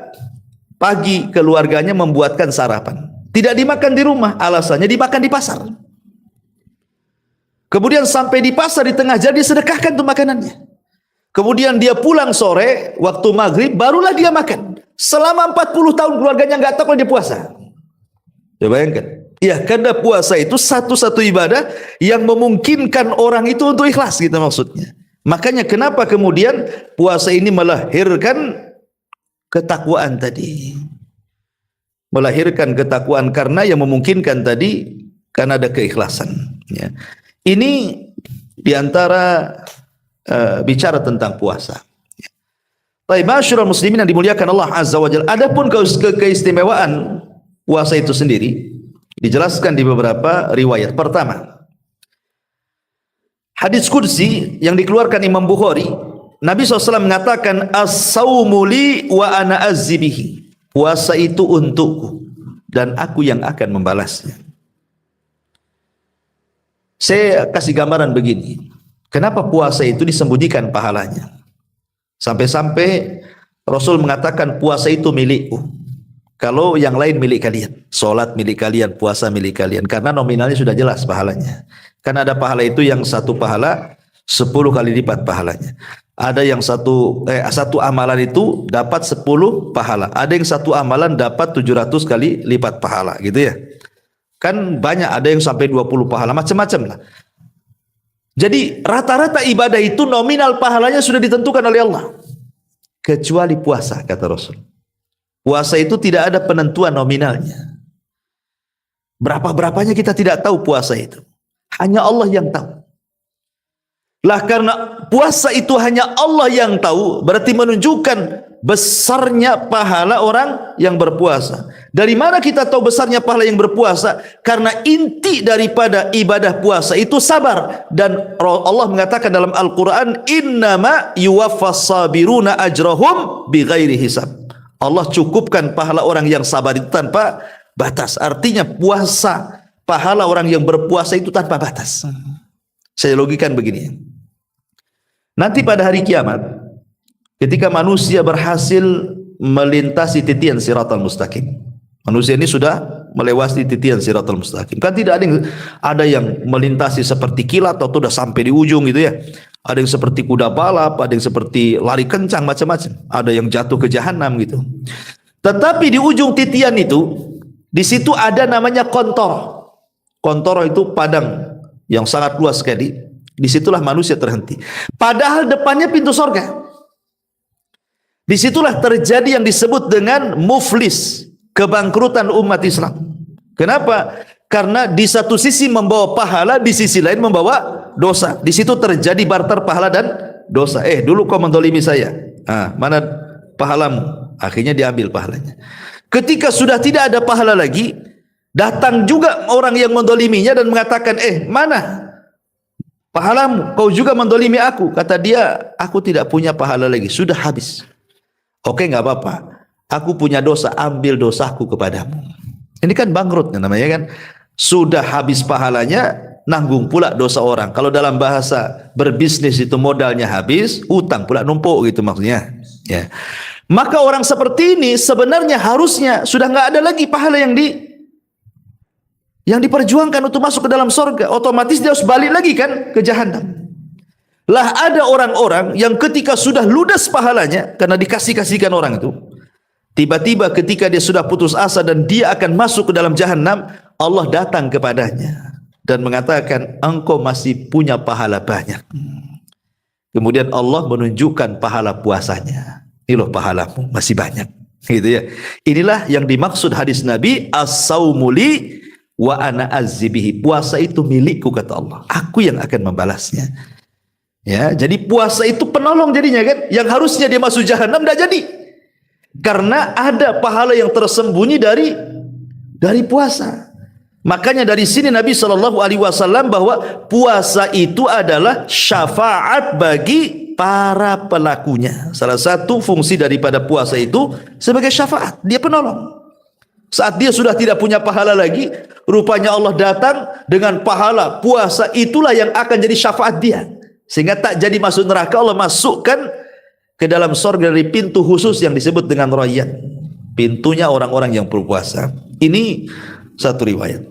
pagi, keluarganya membuatkan sarapan, tidak dimakan di rumah, alasannya dimakan di pasar. Kemudian sampai di pasar, di tengah jalan disedekahkan tuh makanannya. Kemudian dia pulang sore, waktu maghrib, barulah dia makan. Selama 40 tahun keluarganya nggak tahu kalau dia puasa. Coba bayangkan. Ya, karena puasa itu satu-satu ibadah yang memungkinkan orang itu untuk ikhlas, gitu maksudnya. Makanya kenapa kemudian puasa ini melahirkan ketakwaan tadi. Melahirkan ketakwaan karena yang memungkinkan tadi, karena ada keikhlasan. Ya. Ini diantara bicara tentang puasa. Baik, masyarul muslimin yang dimuliakan Allah Azza wa Jalla. Adapun keistimewaan puasa itu sendiri dijelaskan di beberapa riwayat. Pertama, hadis qudsi yang dikeluarkan Imam Bukhari, Nabi SAW mengatakan, as-sawmu li wa ana azzibihi. Puasa itu untukku dan aku yang akan membalasnya. Saya kasih gambaran begini. Kenapa puasa itu disembunyikan pahalanya? Sampai-sampai Rasul mengatakan puasa itu milikku. Kalau yang lain milik kalian. Salat milik kalian, puasa milik kalian. Karena nominalnya sudah jelas pahalanya. Karena ada pahala itu yang satu pahala 10 kali lipat pahalanya. Ada yang satu amalan itu dapat 10 pahala. Ada yang satu amalan dapat 700 kali lipat pahala, gitu ya. Kan banyak, ada yang sampai 20 pahala, macam-macam lah. Jadi rata-rata ibadah itu nominal pahalanya sudah ditentukan oleh Allah. Kecuali puasa, kata Rasul. Puasa itu tidak ada penentuan nominalnya. Berapa-berapanya kita tidak tahu puasa itu. Hanya Allah yang tahu. Lah karena puasa itu hanya Allah yang tahu, berarti menunjukkan besarnya pahala orang yang berpuasa. Dari mana kita tahu besarnya pahala yang berpuasa? Karena inti daripada ibadah puasa itu sabar. Dan Allah mengatakan dalam Al-Quran, innama yuwaffas sabiruna ajrahum bighairi hisab. Allah cukupkan pahala orang yang sabar itu tanpa batas. Artinya puasa, pahala orang yang berpuasa itu tanpa batas. Saya logikan begini. Nanti pada hari kiamat, ketika manusia berhasil melintasi titian siratal mustaqim. Manusia ini sudah melewati titian siratal mustaqim. Kan tidak ada yang melintasi seperti kilat atau sudah sampai di ujung gitu ya. Ada yang seperti kuda balap, ada yang seperti lari kencang, macam-macam. Ada yang jatuh ke jahanam gitu. Tetapi di ujung titian itu, di situ ada namanya kontor. Kontor itu padang yang sangat luas sekali. Disitulah manusia terhenti. Padahal depannya pintu sorga. Disitulah terjadi yang disebut dengan muflis, kebangkrutan umat Islam. Kenapa? Karena di satu sisi membawa pahala, di sisi lain membawa dosa. Di situ terjadi barter pahala dan dosa. Dulu kau mendolimi saya. Mana pahalamu? Akhirnya diambil pahalanya. Ketika sudah tidak ada pahala lagi, datang juga orang yang mendoliminya dan mengatakan, mana pahalamu? Kau juga mendolimi aku. Kata dia, aku tidak punya pahala lagi, sudah habis. Oke, nggak apa-apa. Aku punya dosa, ambil dosaku kepadamu. Ini kan bangkrut namanya kan. Sudah habis pahalanya, nanggung pula dosa orang. Kalau dalam bahasa berbisnis itu modalnya habis, utang pula numpuk gitu maksudnya. Ya. Maka orang seperti ini sebenarnya harusnya sudah nggak ada lagi pahala yang diperjuangkan untuk masuk ke dalam surga. Otomatis dia harus balik lagi kan ke jahanam. Lah ada orang-orang yang ketika sudah ludes pahalanya karena dikasih-kasihkan orang itu, tiba-tiba ketika dia sudah putus asa dan dia akan masuk ke dalam jahanam, Allah datang kepadanya dan mengatakan, engkau masih punya pahala banyak. Kemudian Allah menunjukkan pahala puasanya. Ini loh pahalamu masih banyak. Gitu ya. Inilah yang dimaksud hadis Nabi, as-sawmu li wa ana azzibihi. Puasa itu milikku, kata Allah. Aku yang akan membalasnya. Ya, jadi puasa itu penolong jadinya kan. Yang harusnya dia masuk jahanam tidak jadi. Karena ada pahala yang tersembunyi dari puasa. Makanya dari sini Nabi SAW bahwa puasa itu adalah syafaat bagi para pelakunya. Salah satu fungsi daripada puasa itu sebagai syafaat, dia penolong. Saat dia sudah tidak punya pahala lagi, rupanya Allah datang dengan pahala puasa, itulah yang akan jadi syafaat dia. Sehingga tak jadi masuk neraka, Allah masukkan ke dalam surga dari pintu khusus yang disebut dengan Rayyan. Pintunya orang-orang yang berpuasa. Ini satu riwayat.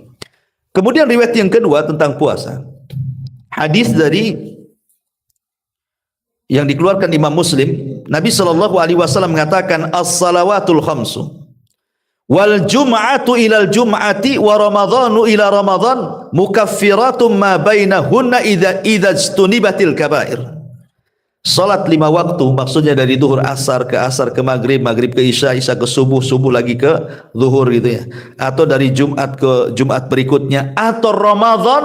Kemudian riwayat yang kedua tentang puasa. Hadis dari yang dikeluarkan Imam Muslim, Nabi SAW mengatakan, as-salawatul khamsu wal jum'atu ilal jum'ati wa ramadhanu ila ramadhan mukaffiratun ma bainahunna idza ijtunibatil kabair. Salat 5 waktu, maksudnya dari duhur asar ke maghrib, maghrib ke isya, isya ke subuh, subuh lagi ke zuhur gitu ya, atau dari Jumat ke Jumat berikutnya, atau Ramadan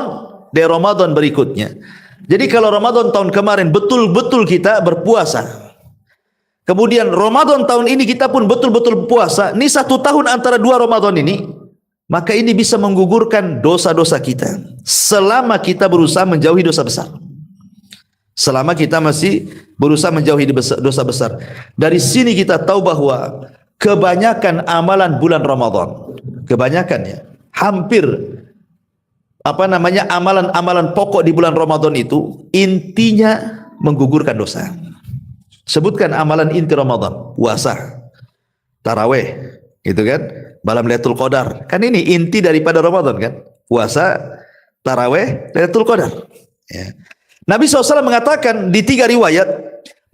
dari Ramadan berikutnya. Jadi kalau Ramadan tahun kemarin betul-betul kita berpuasa, kemudian Ramadan tahun ini kita pun betul-betul puasa, ini 1 tahun antara 2 Ramadan ini, maka ini bisa menggugurkan dosa-dosa kita selama kita berusaha menjauhi dosa besar. Selama kita masih berusaha menjauhi dosa besar. Dari sini kita tahu bahwa kebanyakan amalan bulan Ramadan, kebanyakannya, hampir amalan-amalan pokok di bulan Ramadan itu intinya menggugurkan dosa. Sebutkan amalan inti Ramadan, puasa, taraweh, gitu kan, malam Lailatul Qadar. Kan ini inti daripada Ramadan kan, puasa, taraweh, Lailatul Qadar. Ya. Nabi SAW mengatakan di 3 riwayat,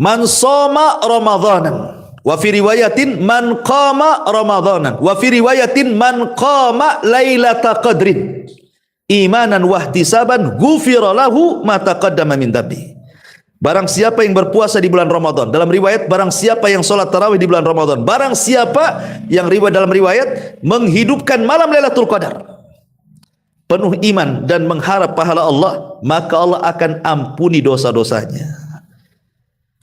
man shoma Ramadhanan, wa fi riwayatin man qama Ramadhanan, wa fi riwayatin man qama Lailatul Qadrin, imanan wa ihtisaban ghufira lahu ma taqaddama min dhanbi. Barang siapa yang berpuasa di bulan Ramadan, dalam riwayat barang siapa yang sholat tarawih di bulan Ramadan, barang siapa yang dalam riwayat menghidupkan malam Lailatul Qadar, penuh iman dan mengharap pahala Allah, maka Allah akan ampuni dosa-dosanya.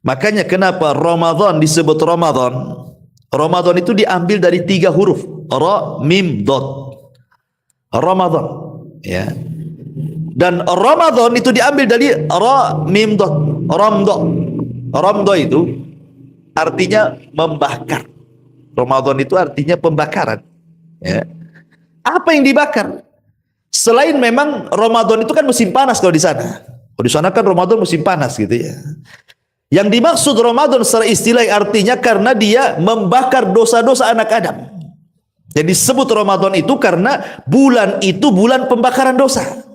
Makanya kenapa Ramadan disebut Ramadan? Ramadan itu diambil dari 3 huruf, Ra, Mim, Dot. Ramadan, ya. Dan Ramadan itu diambil dari Ra, Mim, Dot. Ramdo. Ramdo itu artinya membakar. Ramadan itu artinya pembakaran. Ya. Apa yang dibakar? Selain memang Ramadan itu kan musim panas kalau di sana. Kalau di sana kan Ramadan musim panas gitu ya. Yang dimaksud Ramadan secara istilah artinya karena dia membakar dosa-dosa anak Adam. Jadi disebut Ramadan itu karena bulan itu bulan pembakaran dosa.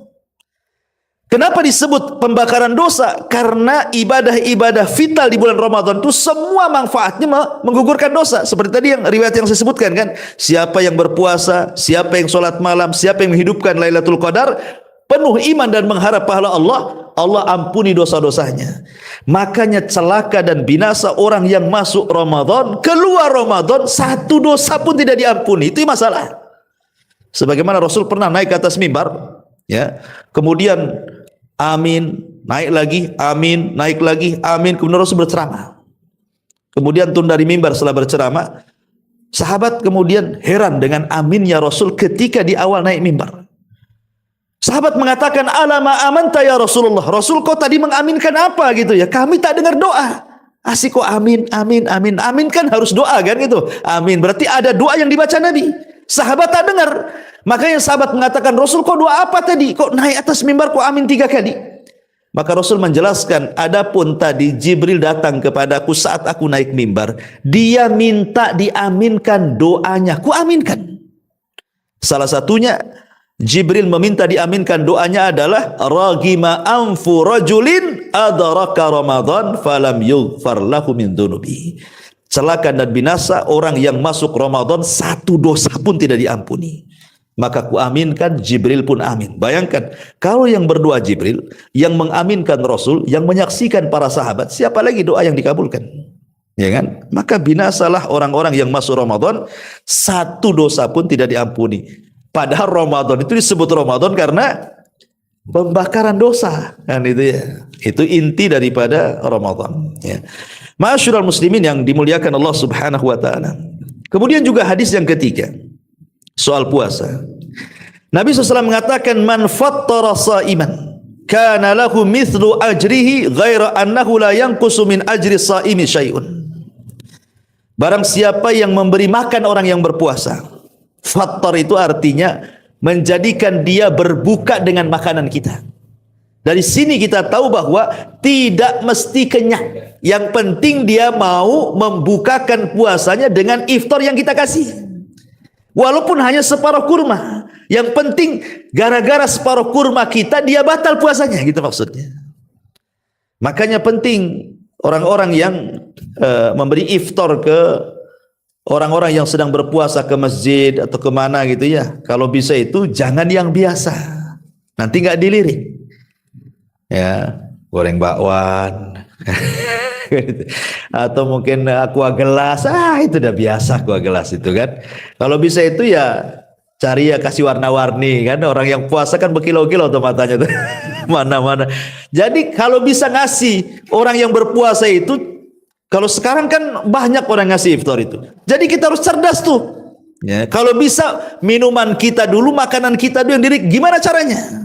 Kenapa disebut pembakaran dosa? Karena ibadah-ibadah vital di bulan Ramadan itu semua manfaatnya menggugurkan dosa. Seperti tadi yang riwayat yang saya sebutkan kan, siapa yang berpuasa, siapa yang sholat malam, siapa yang menghidupkan Lailatul Qadar, penuh iman dan mengharap pahala Allah, Allah ampuni dosa-dosanya. Makanya celaka dan binasa orang yang masuk Ramadan, keluar Ramadan, 1 dosa pun tidak diampuni. Itu masalah. Sebagaimana Rasul pernah naik ke atas mimbar, ya, kemudian amin, naik lagi, amin, naik lagi, amin. Kemudian Rasul berceramah. Kemudian turun dari mimbar setelah berceramah, sahabat kemudian heran dengan aminnya Rasul ketika di awal naik mimbar. Sahabat mengatakan, alama amanta ya Rasulullah. Rasul kau tadi mengaminkan apa gitu ya? Kami tak dengar doa. Asik kok amin, amin, amin. Amin kan harus doa kan gitu. Amin berarti ada doa yang dibaca Nabi. Sahabat tak dengar. Makanya sahabat mengatakan, Rasul kok doa apa tadi? Kok naik atas mimbar kok amin 3 kali? Maka Rasul menjelaskan, adapun tadi Jibril datang kepadaku saat aku naik mimbar, dia minta diaminkan doanya, ku aminkan. Salah satunya Jibril meminta diaminkan doanya adalah ragima anfu rajulin adraka Ramadan falam yughfar lahu min dunubi. Celaka dan binasa orang yang masuk Ramadan 1 dosa pun tidak diampuni. Maka ku aminkan, Jibril pun amin. Bayangkan, kalau yang berdoa Jibril, yang mengaminkan Rasul, yang menyaksikan para sahabat, siapa lagi doa yang dikabulkan? Ya kan? Maka binasalah orang-orang yang masuk Ramadan, 1 dosa pun tidak diampuni. Padahal Ramadan itu disebut Ramadan karena pembakaran dosa. Kan itu ya. Itu inti daripada Ramadan. Ya. Ma'asyiral muslimin yang dimuliakan Allah Subhanahu wa taala. Kemudian juga hadis yang ketiga, soal puasa. Nabi SAW mengatakan, man fattara sa'iman kana lahu mithlu ajrihi ghaira annahu la yanqusu min ajri sa'imi syai'un. Barang siapa yang memberi makan orang yang berpuasa, Fattar itu artinya menjadikan dia berbuka dengan makanan kita. Dari sini kita tahu bahwa tidak mesti kenyang. Yang penting dia mau membukakan puasanya dengan iftar yang kita kasih. Walaupun hanya separuh kurma. Yang penting gara-gara separuh kurma kita dia batal puasanya, gitu maksudnya. Makanya penting orang-orang yang memberi iftar ke orang-orang yang sedang berpuasa ke masjid atau kemana gitu ya. Kalau bisa itu jangan yang biasa. Nanti nggak dilirik. Ya, goreng bakwan atau mungkin aqua gelas, itu udah biasa aqua gelas itu kan. Kalau bisa itu ya cari ya kasih warna-warni kan, orang yang puasa kan berkilo-kilo tuh matanya tuh mana-mana. Jadi kalau bisa ngasih orang yang berpuasa itu, kalau sekarang kan banyak orang ngasih iftar itu, jadi kita harus cerdas tuh ya. Kalau bisa minuman kita dulu, makanan kita dulu yang diri, gimana caranya?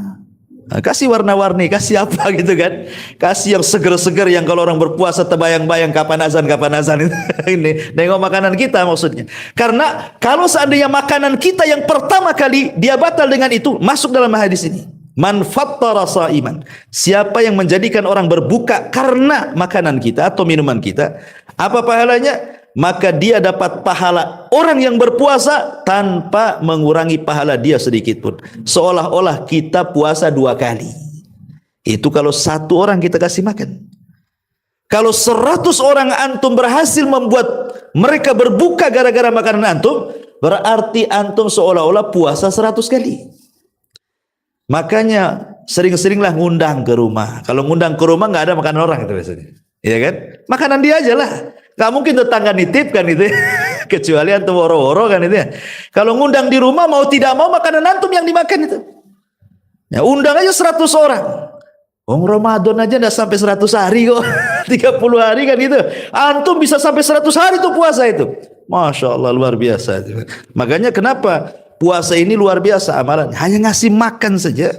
Nah, kasih warna-warni, kasih apa gitu kan, kasih yang seger-seger, yang kalau orang berpuasa terbayang-bayang kapan azan itu. Ini nengok makanan kita maksudnya. Karena kalau seandainya makanan kita yang pertama kali dia batal dengan itu, masuk dalam hadis ini, man fattara shaiman, siapa yang menjadikan orang berbuka karena makanan kita atau minuman kita, apa pahalanya? Maka dia dapat pahala orang yang berpuasa tanpa mengurangi pahala dia sedikit pun. Seolah-olah kita puasa 2 kali. Itu kalau 1 orang kita kasih makan. Kalau 100 orang antum berhasil membuat mereka berbuka gara-gara makanan antum, berarti antum seolah-olah puasa 100 kali. Makanya sering-seringlah ngundang ke rumah. Kalau ngundang ke rumah nggak ada makanan orang itu biasanya. Iya kan? Makanan dia aja lah. Gak mungkin tetangga nitip kan itu ya. Kecuali antum woro-woro kan itu ya. Kalau ngundang di rumah mau tidak mau makanan antum yang dimakan itu. Ya undang aja 100 orang. Ramadan aja enggak sampai 100 hari kok. 30 hari kan itu. Antum bisa sampai 100 hari tuh puasa itu. Masya Allah, luar biasa. Makanya kenapa puasa ini luar biasa amalan. Hanya ngasih makan saja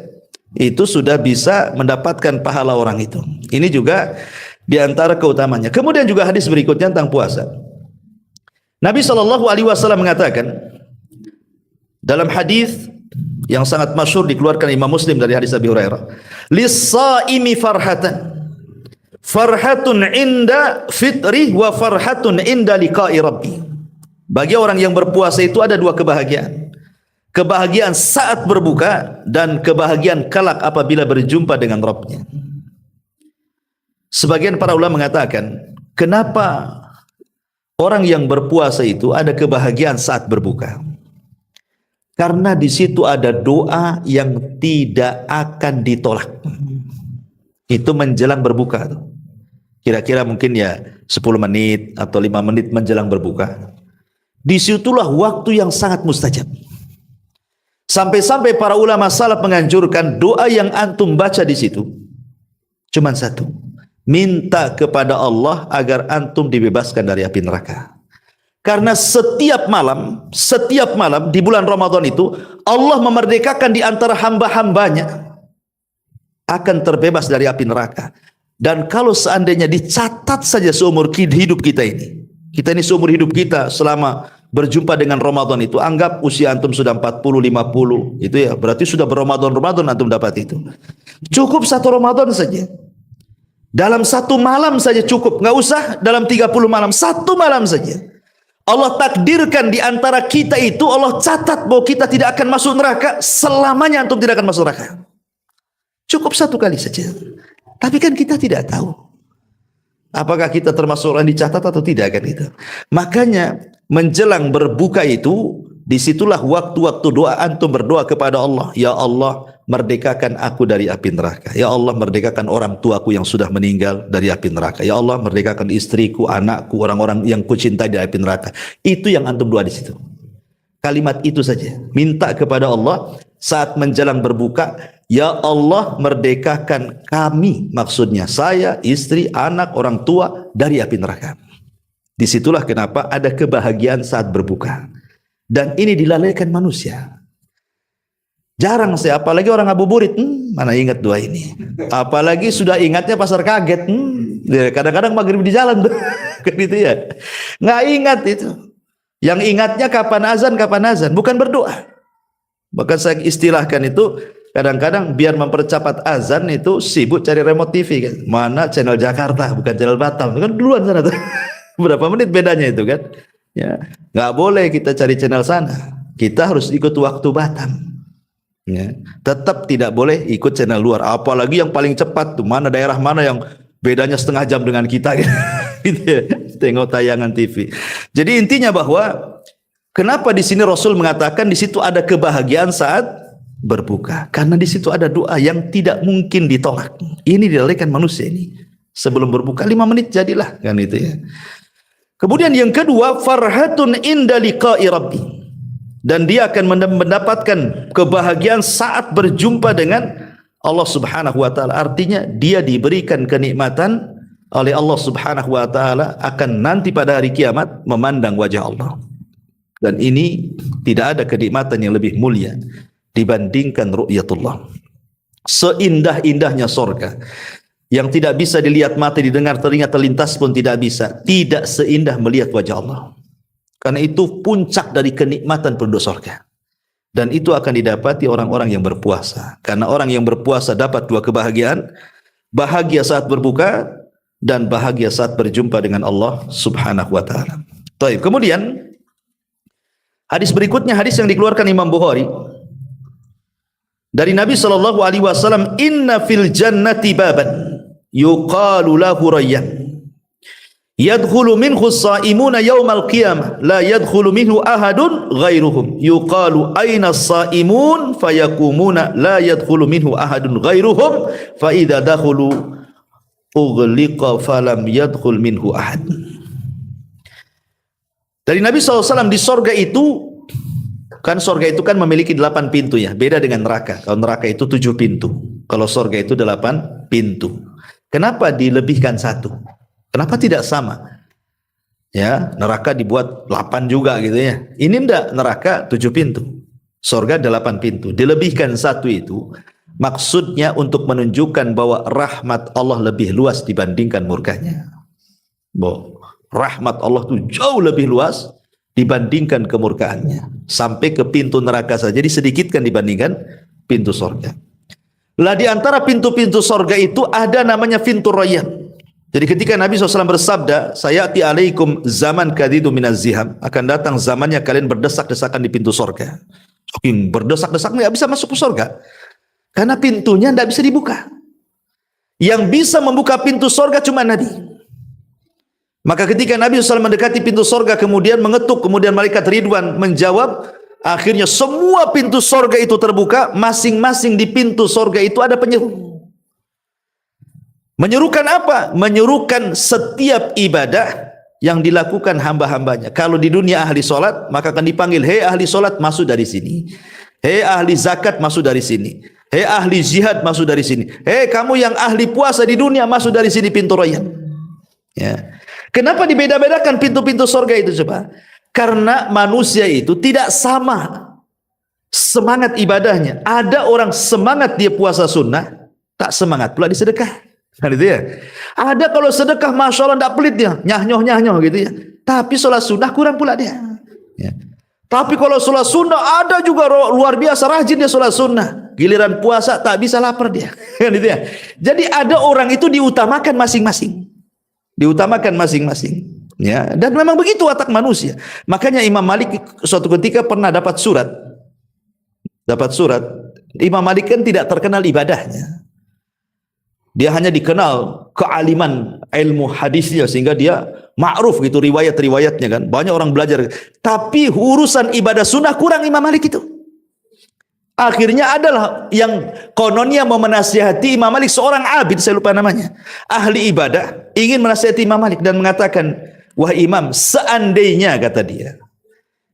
itu sudah bisa mendapatkan pahala orang itu. Ini juga di antara keutamanya. Kemudian juga hadis berikutnya tentang puasa. Nabi SAW mengatakan dalam hadis yang sangat masyhur dikeluarkan Imam Muslim dari hadis Abi Hurairah, lis-shaimi farhatun inda fitri wa farhatun inda liqa'i rabbi. Bagi orang yang berpuasa itu ada 2 kebahagiaan. Kebahagiaan saat berbuka dan kebahagiaan kelak apabila berjumpa dengan Rabbnya. Sebagian para ulama mengatakan, kenapa orang yang berpuasa itu ada kebahagiaan saat berbuka? Karena di situ ada doa yang tidak akan ditolak. Itu menjelang berbuka. Kira-kira mungkin ya 10 menit atau 5 menit menjelang berbuka. Disitulah waktu yang sangat mustajab. Sampai-sampai para ulama salaf menganjurkan doa yang antum baca di situ cuma 1. Minta kepada Allah agar antum dibebaskan dari api neraka. Karena setiap malam di bulan Ramadan itu Allah memerdekakan di antara hamba-hambanya akan terbebas dari api neraka. Dan kalau seandainya dicatat saja seumur hidup kita ini seumur hidup kita selama berjumpa dengan Ramadan itu, anggap usia antum sudah 40, 50 itu ya, berarti sudah berRamadan antum dapat itu. Cukup 1 Ramadan saja. Dalam 1 malam saja cukup, nggak usah dalam 30 malam, 1 malam saja. Allah takdirkan di antara kita itu, Allah catat bahwa kita tidak akan masuk neraka, selamanya antum tidak akan masuk neraka. Cukup 1 kali saja. Tapi kan kita tidak tahu apakah kita termasuk orang dicatat atau tidak kan itu. Makanya menjelang berbuka itu, disitulah waktu-waktu doa antum berdoa kepada Allah. Ya Allah, merdekakan aku dari api neraka. Ya Allah, merdekakan orang tuaku yang sudah meninggal dari api neraka. Ya Allah, merdekakan istriku, anakku, orang-orang yang kucintai dari api neraka. Itu yang antum doa di situ. Kalimat itu saja. Minta kepada Allah saat menjelang berbuka, ya Allah, merdekakan kami, maksudnya saya, istri, anak, orang tua dari api neraka. Disitulah kenapa ada kebahagiaan saat berbuka. Dan ini dilalaikan manusia. Jarang saya, apalagi orang ngabuburit, mana ingat doa ini. Apalagi sudah ingatnya pasar kaget. Kadang-kadang maghrib di jalan tuh, kan itu ya. Nggak ingat itu. Yang ingatnya kapan azan, bukan berdoa. Bahkan saya istilahkan itu, kadang-kadang biar mempercepat azan itu sibuk cari remote TV kan. Mana channel Jakarta, bukan channel Batam. Itu kan duluan sana tuh. Berapa menit bedanya itu kan? Ya, nggak boleh kita cari channel sana. Kita harus ikut waktu Batam. Ya, tetap tidak boleh ikut channel luar. Apalagi yang paling cepat tuh, mana daerah mana yang bedanya setengah jam dengan kita gitu. Gitu ya. Tengok tayangan TV. Jadi intinya bahwa kenapa di sini Rasul mengatakan di situ ada kebahagiaan saat berbuka? Karena di situ ada doa yang tidak mungkin ditolak. Ini dilalaikan manusia ini. Sebelum berbuka 5 menit jadilah kan itu ya. Kemudian yang kedua, farhatun inda liqa'i rabbi. Dan dia akan mendapatkan kebahagiaan saat berjumpa dengan Allah Subhanahu wa taala. Artinya dia diberikan kenikmatan oleh Allah Subhanahu wa taala akan nanti pada hari kiamat memandang wajah Allah. Dan ini tidak ada kenikmatan yang lebih mulia dibandingkan ru'yatullah. Seindah-indahnya surga yang tidak bisa dilihat mata, didengar telinga, terlintas pun tidak bisa, tidak seindah melihat wajah Allah. Karena itu puncak dari kenikmatan penduduk surga. Dan itu akan didapati orang-orang yang berpuasa. Karena orang yang berpuasa dapat 2 kebahagiaan, bahagia saat berbuka dan bahagia saat berjumpa dengan Allah Subhanahu wa taala. Baik, kemudian hadis berikutnya, hadis yang dikeluarkan Imam Bukhari dari Nabi sallallahu alaihi wasallam, inna fil jannati baban yuqalu lahu rayyan yadkhulu minhu as-saimuna yaumal qiyamah la yadkhulu minhu ahadun ghairuhum yuqalu aina as-saimun fayakumuna la yadkhulu minhu ahadun ghairuhum fa idza dakhulu ughliqa falam yadkhul minhu ahad. Dari Nabi SAW, di sorga itu kan, sorga itu kan memiliki 8 pintu ya, beda dengan neraka. Kalau neraka itu 7 pintu, kalau sorga itu 8 pintu. Kenapa dilebihkan 1? Kenapa tidak sama? Ya, neraka dibuat 8 juga gitu ya. Ini enggak, neraka 7 pintu, sorga 8 pintu. Dilebihkan 1 itu maksudnya untuk menunjukkan bahwa rahmat Allah lebih luas dibandingkan murkanya. Bahwa rahmat Allah itu jauh lebih luas dibandingkan kemurkaannya. Sampai ke pintu neraka saja disedikitkan dibandingkan pintu surga. Lah di antara pintu-pintu surga itu ada namanya pintu rayyan. Jadi ketika Nabi SAW bersabda, sayati alaikum zaman kadidu minaz ziham, akan datang zamannya kalian berdesak-desakan di pintu surga. Saking berdesak-desak nggak bisa masuk ke surga. Karena pintunya tidak bisa dibuka. Yang bisa membuka pintu sorga cuma Nabi. Maka ketika Nabi SAW mendekati pintu sorga, kemudian mengetuk, kemudian malaikat Ridwan menjawab, akhirnya semua pintu sorga itu terbuka. Masing-masing di pintu sorga itu ada penyeru. Menyerukan apa? Menyerukan setiap ibadah yang dilakukan hamba-hambanya. Kalau di dunia ahli solat, maka akan dipanggil, hei ahli solat, masuk dari sini. Hei ahli zakat, masuk dari sini. Hei ahli jihad, masuk dari sini. Hei kamu yang ahli puasa di dunia, masuk dari sini pintu rayyan. Ya. Kenapa dibeda-bedakan pintu-pintu surga itu coba? Karena manusia itu tidak sama semangat ibadahnya. Ada orang semangat dia puasa sunnah, tak semangat pula di sedekah. Kan itu ya. Ada kalau sedekah masya Allah tidak pelit dia, nyah-nyoh gitu ya. Tapi sholat sunnah kurang pula dia. Ya. Tapi kalau sholat sunnah ada juga luar biasa rajin dia sholat sunnah. Giliran puasa tak bisa lapar dia. Gitu ya. Jadi ada orang itu diutamakan masing-masing. Diutamakan masing-masing. Ya, dan memang begitu watak manusia. Makanya Imam Malik suatu ketika pernah dapat surat. Imam Malik kan tidak terkenal ibadahnya. Dia hanya dikenal kealiman ilmu hadisnya sehingga dia ma'ruf gitu riwayat-riwayatnya kan. Banyak orang belajar. Tapi urusan ibadah sunnah kurang Imam Malik itu. Akhirnya adalah yang kononnya mau menasihati Imam Malik, seorang abid, saya lupa namanya, ahli ibadah, ingin menasihati Imam Malik dan mengatakan, wah Imam, seandainya kata dia,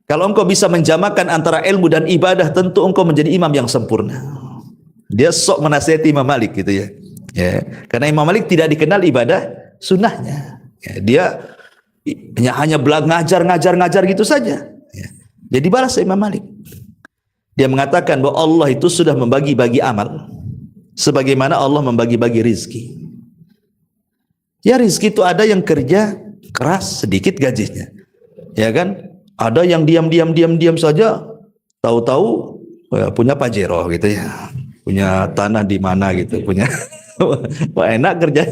kalau engkau bisa menjamakan antara ilmu dan ibadah, tentu engkau menjadi imam yang sempurna. Dia sok menasihati Imam Malik gitu ya. Ya, karena Imam Malik tidak dikenal ibadah sunnahnya. Ya, dia hanya ngajar gitu saja. Ya. Jadi balas Imam Malik. Dia mengatakan bahwa Allah itu sudah membagi-bagi amal sebagaimana Allah membagi-bagi rizki. Ya rizki itu ada yang kerja keras sedikit gajinya, ya kan? Ada yang diam saja, tahu-tahu punya Pajero gitu ya, punya tanah di mana gitu, punya enak kerja,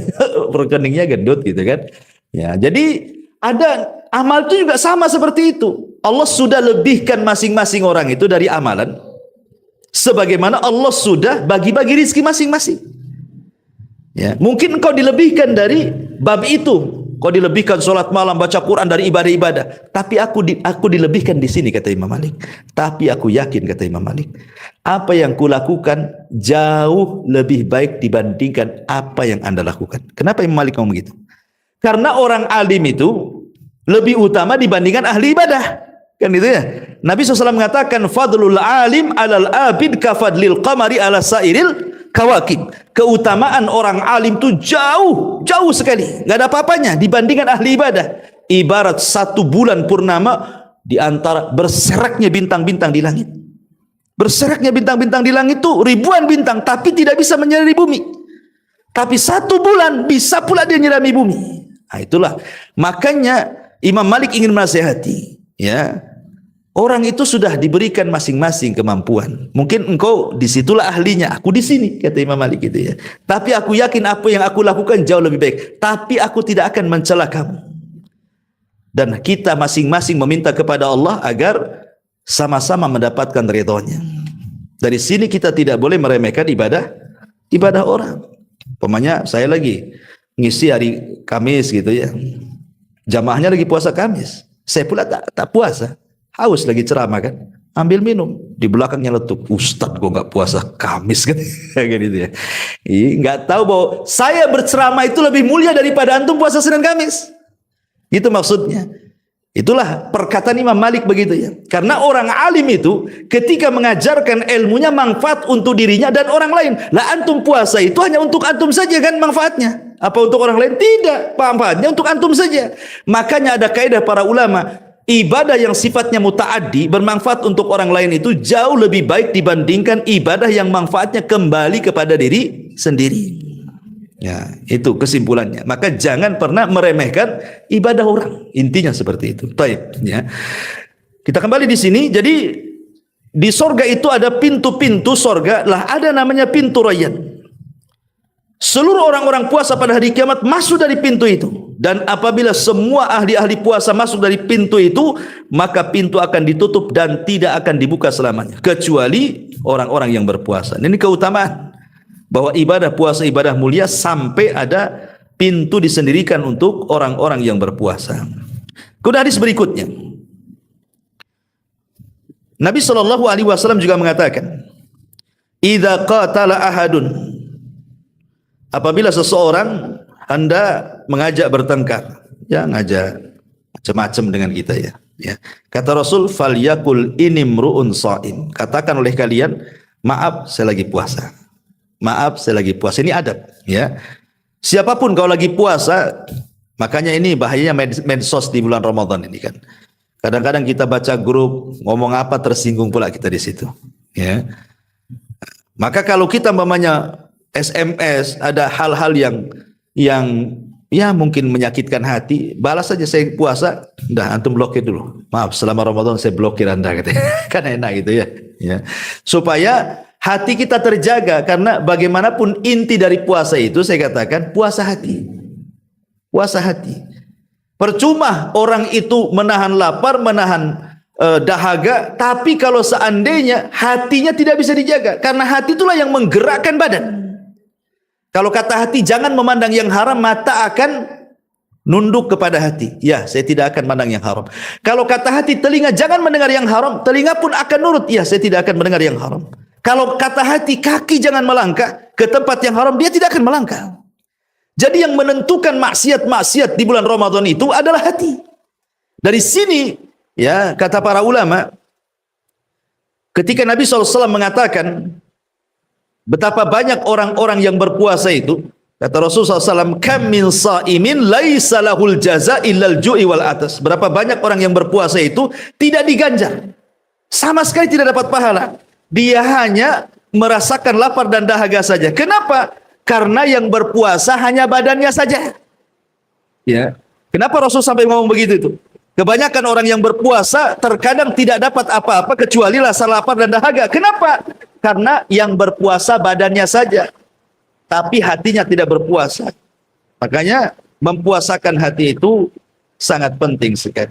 rekeningnya gendut gitu kan. Ya, jadi ada amal itu juga sama seperti itu. Allah sudah lebihkan masing-masing orang itu dari amalan, sebagaimana Allah sudah bagi-bagi rizki masing-masing. Ya, mungkin engkau dilebihkan dari bab itu, kau dilebihkan sholat malam, baca Quran dari ibadah-ibadah. Tapi aku dilebihkan di sini, kata Imam Malik. Tapi aku yakin, kata Imam Malik, apa yang kulakukan jauh lebih baik dibandingkan apa yang anda lakukan. Kenapa Imam Malik ngomong begitu? Karena orang alim itu lebih utama dibandingkan ahli ibadah. Kan itu ya. Nabi SAW mengatakan, fadlul alim alal abid kafadlil qamari ala sairil kawakib. Keutamaan orang alim itu jauh sekali, nggak ada apa-apanya dibandingkan ahli ibadah. Ibarat 1 bulan purnama di antara berseraknya bintang-bintang di langit. Berseraknya bintang-bintang di langit itu ribuan bintang, tapi tidak bisa menyirami bumi. Tapi 1 bulan bisa pula dia menyirami bumi. Nah, itulah makanya Imam Malik ingin menasihati, ya. Orang itu sudah diberikan masing-masing kemampuan. Mungkin engkau disitulah ahlinya, aku di sini, kata Imam Malik gitu ya. Tapi aku yakin apa yang aku lakukan jauh lebih baik. Tapi aku tidak akan mencela kamu. Dan kita masing-masing meminta kepada Allah agar sama-sama mendapatkan ridhonya. Dari sini kita tidak boleh meremehkan ibadah orang. Umpamanya saya lagi ngisi hari Kamis gitu ya. Jamaahnya lagi puasa Kamis. Saya pula tak puasa. Haus lagi ceramah kan, ambil minum, di belakangnya letup, Ustadz kok nggak puasa Kamis kan, kayak gitu ya. Nggak tahu bahwa saya berceramah itu lebih mulia daripada antum puasa Senin Kamis. Gitu maksudnya. Itulah perkataan Imam Malik begitu ya. Karena orang alim itu ketika mengajarkan ilmunya manfaat untuk dirinya dan orang lain. Lah antum puasa itu hanya untuk antum saja kan manfaatnya. Apa untuk orang lain? Tidak, manfaatnya untuk antum saja. Makanya ada kaidah para ulama, ibadah yang sifatnya muta'addi, bermanfaat untuk orang lain itu jauh lebih baik dibandingkan ibadah yang manfaatnya kembali kepada diri sendiri. Ya, itu kesimpulannya. Maka jangan pernah meremehkan ibadah orang. Intinya seperti itu. Baik, ya. Kita kembali di sini. Jadi di sorga itu ada pintu-pintu sorga, lah ada namanya pintu Rayyan. Seluruh orang-orang puasa pada hari kiamat masuk dari pintu itu. Dan apabila semua ahli-ahli puasa masuk dari pintu itu, maka pintu akan ditutup dan tidak akan dibuka selamanya, kecuali orang-orang yang berpuasa. Ini keutamaan bahwa ibadah puasa ibadah mulia sampai ada pintu disendirikan untuk orang-orang yang berpuasa. Kemudian hadis berikutnya, Nabi SAW juga mengatakan, idza qatala ahadun, apabila seseorang hendak mengajak bertengkar, ya ngajak macam-macam dengan kita ya. Ya. Kata Rasul, falyakul inimruun shaim. Katakan oleh kalian, maaf saya lagi puasa. Maaf saya lagi puasa. Ini adab ya. Siapapun kalau lagi puasa, makanya ini bahayanya medsos di bulan Ramadan ini kan. Kadang-kadang kita baca grup, ngomong apa tersinggung pula kita di situ. Ya. Maka kalau kita umpamanya SMS ada hal-hal yang ya mungkin menyakitkan hati, balas saja saya puasa, dah antum blokir dulu. Maaf selama Ramadan saya blokir Anda gitu. Kan enak gitu ya. Ya. Supaya hati kita terjaga, karena bagaimanapun inti dari puasa itu saya katakan puasa hati. Puasa hati. Percuma orang itu menahan lapar, menahan dahaga, tapi kalau seandainya hatinya tidak bisa dijaga, karena hati itulah yang menggerakkan badan. Kalau kata hati jangan memandang yang haram, mata akan nunduk kepada hati. Ya, saya tidak akan memandang yang haram. Kalau kata hati telinga jangan mendengar yang haram, telinga pun akan nurut. Ya, saya tidak akan mendengar yang haram. Kalau kata hati kaki jangan melangkah ke tempat yang haram, dia tidak akan melangkah. Jadi yang menentukan maksiat-maksiat di bulan Ramadan itu adalah hati. Dari sini ya kata para ulama, ketika Nabi SAW mengatakan betapa banyak orang-orang yang berpuasa itu, kata Rasulullah SAW, kam min sa'imin laisa lahul jaza illal ju'i wal atas. Berapa banyak orang yang berpuasa itu tidak diganjar, sama sekali tidak dapat pahala, dia hanya merasakan lapar dan dahaga saja. Kenapa? Karena yang berpuasa hanya badannya saja. Ya. Kenapa Rasul sampai ngomong begitu itu? Kebanyakan orang yang berpuasa terkadang tidak dapat apa-apa kecuali rasa lapar dan dahaga. Kenapa? Karena yang berpuasa badannya saja, tapi hatinya tidak berpuasa. Makanya mempuasakan hati itu sangat penting sekali.